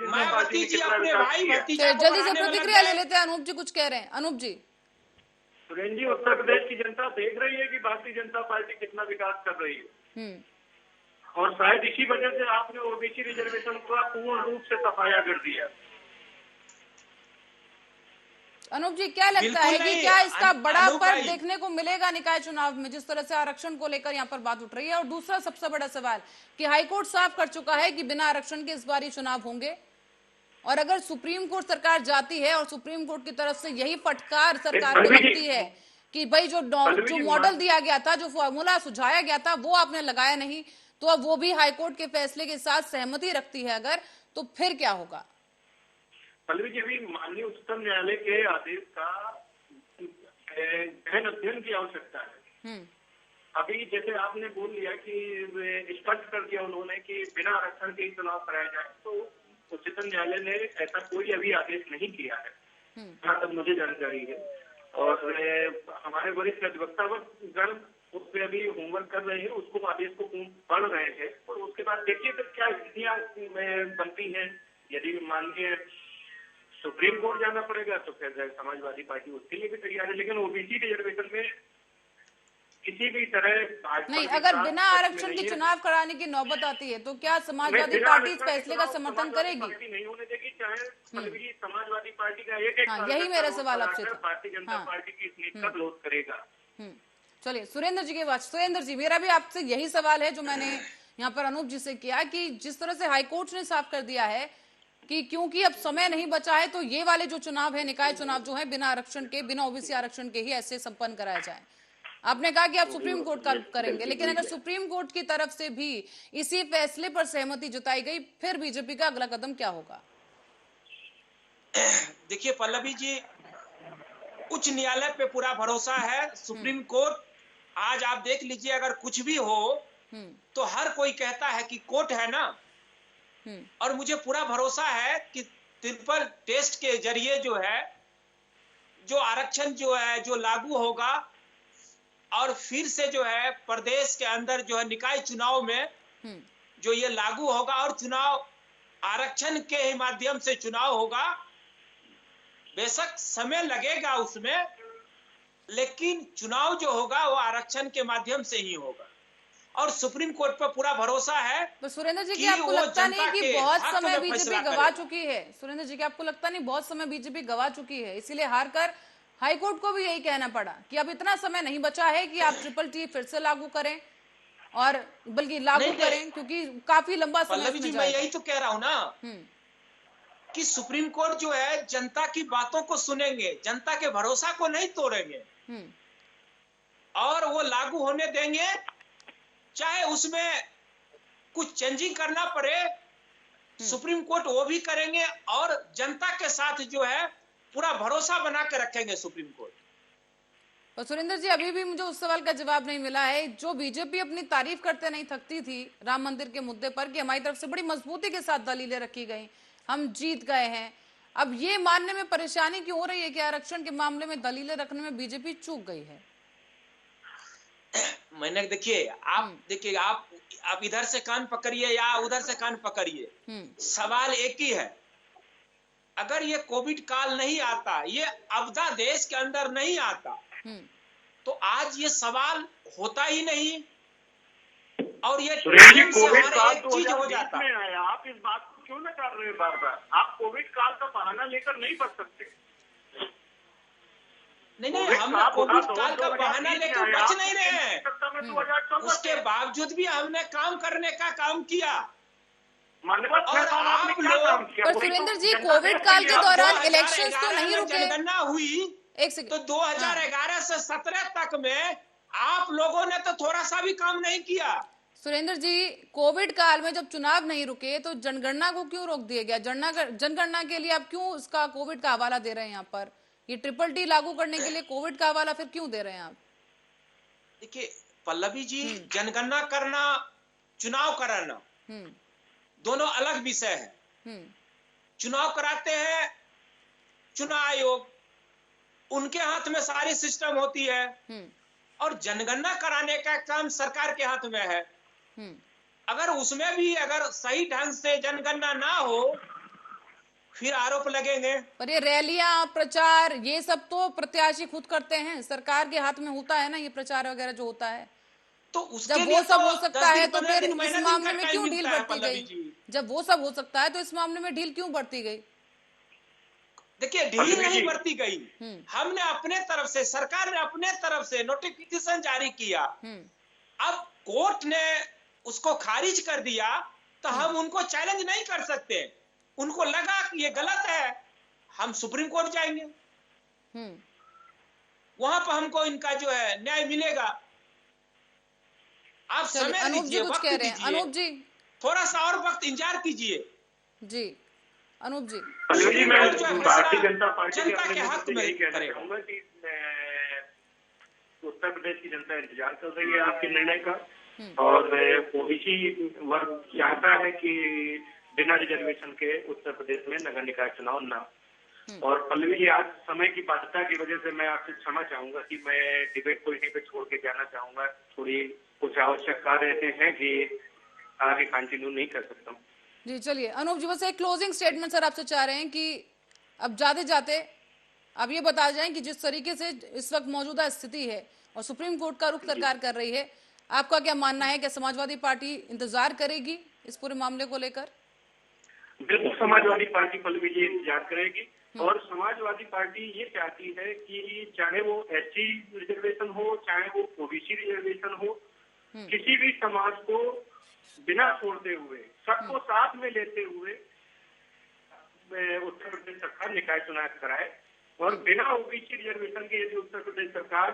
मायावती जी अपने भाई भतीजा को जल्दी से प्रतिक्रिया ले लेते हैं। अनूप जी कुछ कह रहे हैं। अनूप जी। सुरेंद्र जी, उत्तर प्रदेश की जनता देख रही है कि भारतीय जनता पार्टी कितना विकास कर रही है, और शायद इसी वजह से आपने ओबीसी रिजर्वेशन का पूर्ण रूप से सफाया कर दिया। अनूप जी, क्या लगता है कि क्या इसका बड़ा फर्क देखने को मिलेगा निकाय चुनाव में, जिस तरह से आरक्षण को लेकर यहाँ पर बात उठ रही है? और दूसरा सबसे बड़ा सवाल कि हाईकोर्ट साफ कर चुका है कि बिना आरक्षण के इस बार चुनाव होंगे, और अगर सुप्रीम कोर्ट सरकार जाती है और सुप्रीम कोर्ट की तरफ से यही फटकार सरकार को लगती है कि भाई जो मॉडल दिया गया था, जो फॉर्मूला सुझाया गया था, वो आपने लगाया नहीं, तो अब वो भी हाईकोर्ट के फैसले के साथ सहमति रखती है अगर, तो फिर क्या होगा? पल्लवी जी, अभी माननीय उच्चतम न्यायालय के आदेश का गहन अध्ययन की आवश्यकता है। अभी जैसे आपने बोल लिया कि स्पष्ट कर दिया उन्होंने कि बिना आरक्षण के चुनाव कराया जाए, तो उच्चतम न्यायालय ने ऐसा कोई अभी आदेश नहीं किया है जहाँ तक मुझे जानकारी है। और हमारे वरिष्ठ अधिवक्ता गण उस पर अभी होमवर्क कर रहे हैं, उसको आदेश को पढ़ रहे हैं, और उसके बाद देखिए फिर क्या स्थितियां बनती हैं। यदि माननीय सुप्रीम कोर्ट जाना पड़ेगा तो फिर समाजवादी पार्टी उसके लिए भी तैयार है। लेकिन ओबीसी रिजर्वेशन में किसी भी तरह नहीं, अगर बिना आरक्षण के चुनाव कराने की नौबत आती है तो क्या समाजवादी पार्टी इस फैसले का समर्थन करेगी? नहीं होने देगी, चाहे समाजवादी पार्टी का एक यही मेरा सवाल आपसे था। भारतीय जनता पार्टी की इस नीति का विरोध करेगा। चलिए सुरेंद्र जी के बाद। सुरेंद्र जी, मेरा भी आपसे यही सवाल है जो मैंने यहाँ पर अनूप जी से किया कि जिस तरह से हाईकोर्ट ने साफ कर दिया है कि क्योंकि अब समय नहीं बचा है तो ये वाले जो चुनाव है, निकाय चुनाव जो है, बिना आरक्षण के, बिना ओबीसी आरक्षण के ही ऐसे संपन्न कराया जाए। आपने कहा कि आप सुप्रीम कोर्ट का करेंगे, लेकिन अगर सुप्रीम कोर्ट की तरफ से भी इसी फैसले पर सहमति जताई गई, फिर बीजेपी का अगला कदम क्या होगा? देखिए पल्लवी जी, उच्च न्यायालय पे पूरा भरोसा है। सुप्रीम कोर्ट आज आप देख लीजिए, अगर कुछ भी हो तो हर कोई कहता है कि कोर्ट है ना, और मुझे पूरा भरोसा है कि ट्रिपल टेस्ट के जरिए जो है, जो आरक्षण जो है जो लागू होगा, और फिर से जो है प्रदेश के अंदर जो है निकाय चुनाव में जो ये लागू होगा, और चुनाव आरक्षण के ही माध्यम से चुनाव होगा। बेशक समय लगेगा उसमें, लेकिन चुनाव जो होगा वो आरक्षण के माध्यम से ही होगा, और सुप्रीम कोर्ट पर पूरा भरोसा है। तो सुरेंद्र जी कि की आपको वो लगता नहीं जनता कि के बहुत हक समय में बीजेपी फैसला गवा करेगा। चुकी है? सुरेंद्र जी की आपको लगता नहीं बहुत समय बीजेपी गवा चुकी है, इसीलिए हारकर हाईकोर्ट को भी यही कहना पड़ा कि अब इतना समय नहीं बचा है कि आप ट्रिपल टी फिर से लागू करें, और बल्कि लागू नहीं, करें क्योंकि काफी लंबा समय पल्लवी जी, इसमें मैं जाएगा। यही तो कह रहा हूं ना कि सुप्रीम कोर्ट जो है जनता की बातों को सुनेंगे, जनता के भरोसा को नहीं तोड़ेंगे, और वो लागू होने देंगे, चाहे उसमें कुछ चेंजिंग करना पड़े, सुप्रीम कोर्ट वो भी करेंगे, और जनता के साथ जो है पूरा भरोसा बना के रखेंगे सुप्रीम कोर्ट। और सुरेंद्र जी, अभी भी मुझे उस सवाल का जवाब नहीं मिला है जो बीजेपी अपनी तारीफ करते नहीं थकती थी राम मंदिर के मुद्दे पर कि हमारी तरफ से बड़ी मजबूती के साथ दलीलें रखी गई, हम जीत गए हैं। अब ये मानने में परेशानी क्यों हो रही है कि आरक्षण के मामले में दलीलें रखने में बीजेपी चूक गई है? मैंने देखिए, आप इधर से कान पकड़िए या उधर से कान पकड़िए, सवाल एक ही है। अगर ये कोविड काल नहीं आता, ये आपदा देश के अंदर नहीं आता, तो आज ये सवाल होता ही नहीं, और ये कोविड काल एक चीज हो 2020 जाता। में आया। आप इस बात को क्यों न कर रहे हैं बार बार? आप कोविड काल का बहाना लेकर नहीं बच सकते। नहीं, हम कोविड काल का बहाना लेकर बच नहीं रहे हैं। उसके बावजूद भी हमने काम करने का काम किया। और आप लोग, पर सुरेंद्र जी, कोविड काल के दौरान इलेक्शंस तो नहीं रुके। जनगणना हुई एक सेकंड, तो 2011 से 17 तक में आप लोगों ने तो थोड़ा सा भी काम नहीं किया। सुरेंद्र जी, कोविड काल में जब चुनाव नहीं रुके तो जनगणना को क्यों रोक दिया गया? जनगणना के लिए आप क्यों उसका कोविड का हवाला दे रहे हैं? यहाँ पर ये ट्रिपल टी लागू करने के लिए कोविड का हवाला फिर क्यों दे रहे हैं आप? देखिए पल्लवी जी, जनगणना करना, चुनाव कराना दोनों अलग विषय है। चुनाव कराते हैं चुनाव आयोग, उनके हाथ में सारी सिस्टम होती है, और जनगणना कराने का काम सरकार के हाथ में है। अगर उसमें भी अगर सही ढंग से जनगणना ना हो, फिर आरोप लगेंगे। पर ये रैलियां, प्रचार, ये सब तो प्रत्याशी खुद करते हैं, सरकार के हाथ में होता है ना ये प्रचार वगैरह जो होता है। तो उसके जब लिए वो सब तो हो सकता है तो फिर इस महीना मामले दिन का में क्यों टाइम ढील मिलता है बढ़ती पल्लवी गई? जी। जब वो सब हो सकता है तो इस मामले में ढील क्यों बढ़ती गई? देखिए, ढील नहीं बढ़ती गई। हमने अपने तरफ से, सरकार ने अपने तरफ से नोटिफिकेशन जारी किया। अब कोर्ट ने उसको खारिज कर दिया, तो हम उनको चैलेंज नहीं कर सकते। उनको लगा कि ये गलत है, हम सुप्रीम कोर्ट जाएंगे, वहां पर हमको इनका जो है न्याय मिलेगा। आप समय अनूप जी दीजिए, कुछ वक्त कह रहे हैं। दीजिए, अनूप जी, थोड़ा सा और वक्त इंतजार कीजिए। जी अनूप जी, मैं भारतीय जनता पार्टी के जनता अपने के हक मुद्दे में यही कहना करेगा। चाहूंगा कि उत्तर प्रदेश की जनता इंतजार कर रही है आपके निर्णय का, और ओबीसी वर्ग चाहता है कि बिना रिजर्वेशन के उत्तर प्रदेश में नगर निकाय चुनाव न। और पल्लवी जी, आज समय की बाध्यता की वजह से मैं आपसे क्षमा चाहूंगा कि मैं डिबेट को यहीं पे छोड़ के जाना चाहूंगा। थोड़ी कुछ आवश्यक कार्य रहते हैं कि आगे कंटिन्यू नहीं कर सकता हूँ। जी चलिए अनूप जी, बस एक क्लोजिंग स्टेटमेंट सर आपसे चाह रहे हैं कि अब जाते जाते आप ये बता जाएं कि जिस तरीके से इस वक्त मौजूदा स्थिति है और सुप्रीम कोर्ट का रुख सरकार कर रही है, आपका क्या मानना है? क्या समाजवादी पार्टी इंतजार करेगी इस पूरे मामले को लेकर? बिल्कुल समाजवादी पार्टी पल्लवी जी इंतजार करेगी, और समाजवादी पार्टी ये चाहती है कि चाहे वो एससी रिजर्वेशन हो, चाहे वो ओबीसी रिजर्वेशन हो, किसी भी समाज को बिना छोड़ते हुए, सबको साथ में लेते हुए उत्तर प्रदेश सरकार निकाय चुनाव कराए। और बिना ओबीसी रिजर्वेशन के यदि उत्तर प्रदेश सरकार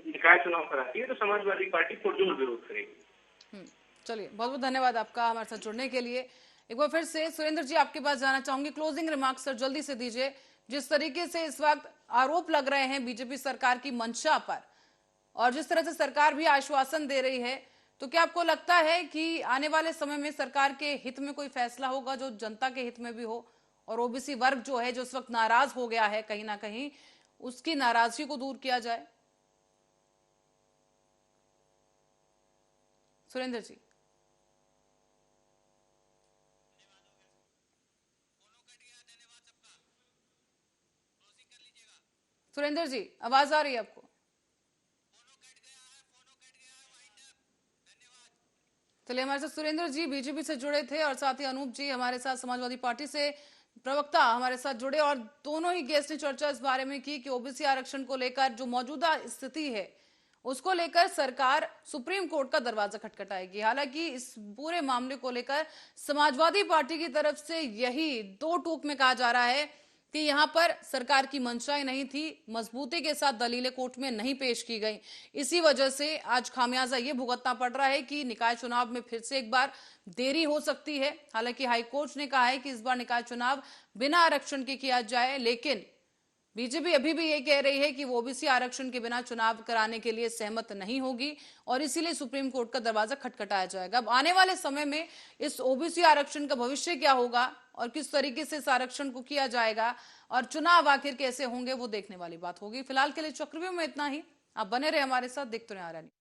निकाय चुनाव कराती है तो समाजवादी पार्टी पुरजोर विरोध करेगी। चलिए, बहुत बहुत धन्यवाद आपका हमारे साथ जुड़ने के लिए। एक बार फिर से सुरेंद्र जी आपके पास जाना चाहूंगी, क्लोजिंग रिमार्क्स सर जल्दी से दीजिए। जिस तरीके से इस वक्त आरोप लग रहे हैं बीजेपी सरकार की मंशा पर, और जिस तरह से सरकार भी आश्वासन दे रही है, तो क्या आपको लगता है कि आने वाले समय में सरकार के हित में कोई फैसला होगा जो जनता के हित में भी हो, और ओबीसी वर्ग जो है, जो इस वक्त नाराज हो गया है कहीं ना कहीं, उसकी नाराजगी को दूर किया जाए? सुरेंद्र जी। सुरेंद्र जी, आवाज आ रही है आपको? चलिए, हमारे साथ सुरेंद्र जी बीजेपी से जुड़े थे और साथ ही अनूप जी हमारे साथ समाजवादी पार्टी से प्रवक्ता हमारे साथ जुड़े, और दोनों ही गेस्ट ने चर्चा इस बारे में की कि ओबीसी आरक्षण को लेकर जो मौजूदा स्थिति है उसको लेकर सरकार सुप्रीम कोर्ट का दरवाजा खटखटाएगी। हालांकि इस पूरे मामले को लेकर समाजवादी पार्टी की तरफ से यही दो टूक में कहा जा रहा है कि यहां पर सरकार की मंशाएं नहीं थी, मजबूती के साथ दलीलें कोर्ट में नहीं पेश की गई, इसी वजह से आज खामियाजा ये भुगतना पड़ रहा है कि निकाय चुनाव में फिर से एक बार देरी हो सकती है। हालांकि हाईकोर्ट ने कहा है कि इस बार निकाय चुनाव बिना आरक्षण के किया जाए, लेकिन बीजेपी अभी भी ये कह रही है कि वो ओबीसी आरक्षण के बिना चुनाव कराने के लिए सहमत नहीं होगी और इसीलिए सुप्रीम कोर्ट का दरवाजा खटखटाया जाएगा। अब आने वाले समय में इस ओबीसी आरक्षण का भविष्य क्या होगा और किस तरीके से इस आरक्षण को किया जाएगा और चुनाव आखिर कैसे होंगे, वो देखने वाली बात होगी। फिलहाल के लिए चक्रव्यूह में इतना ही। आप बने रहे हमारे साथ, देखते रहे आर्या न्यूज़।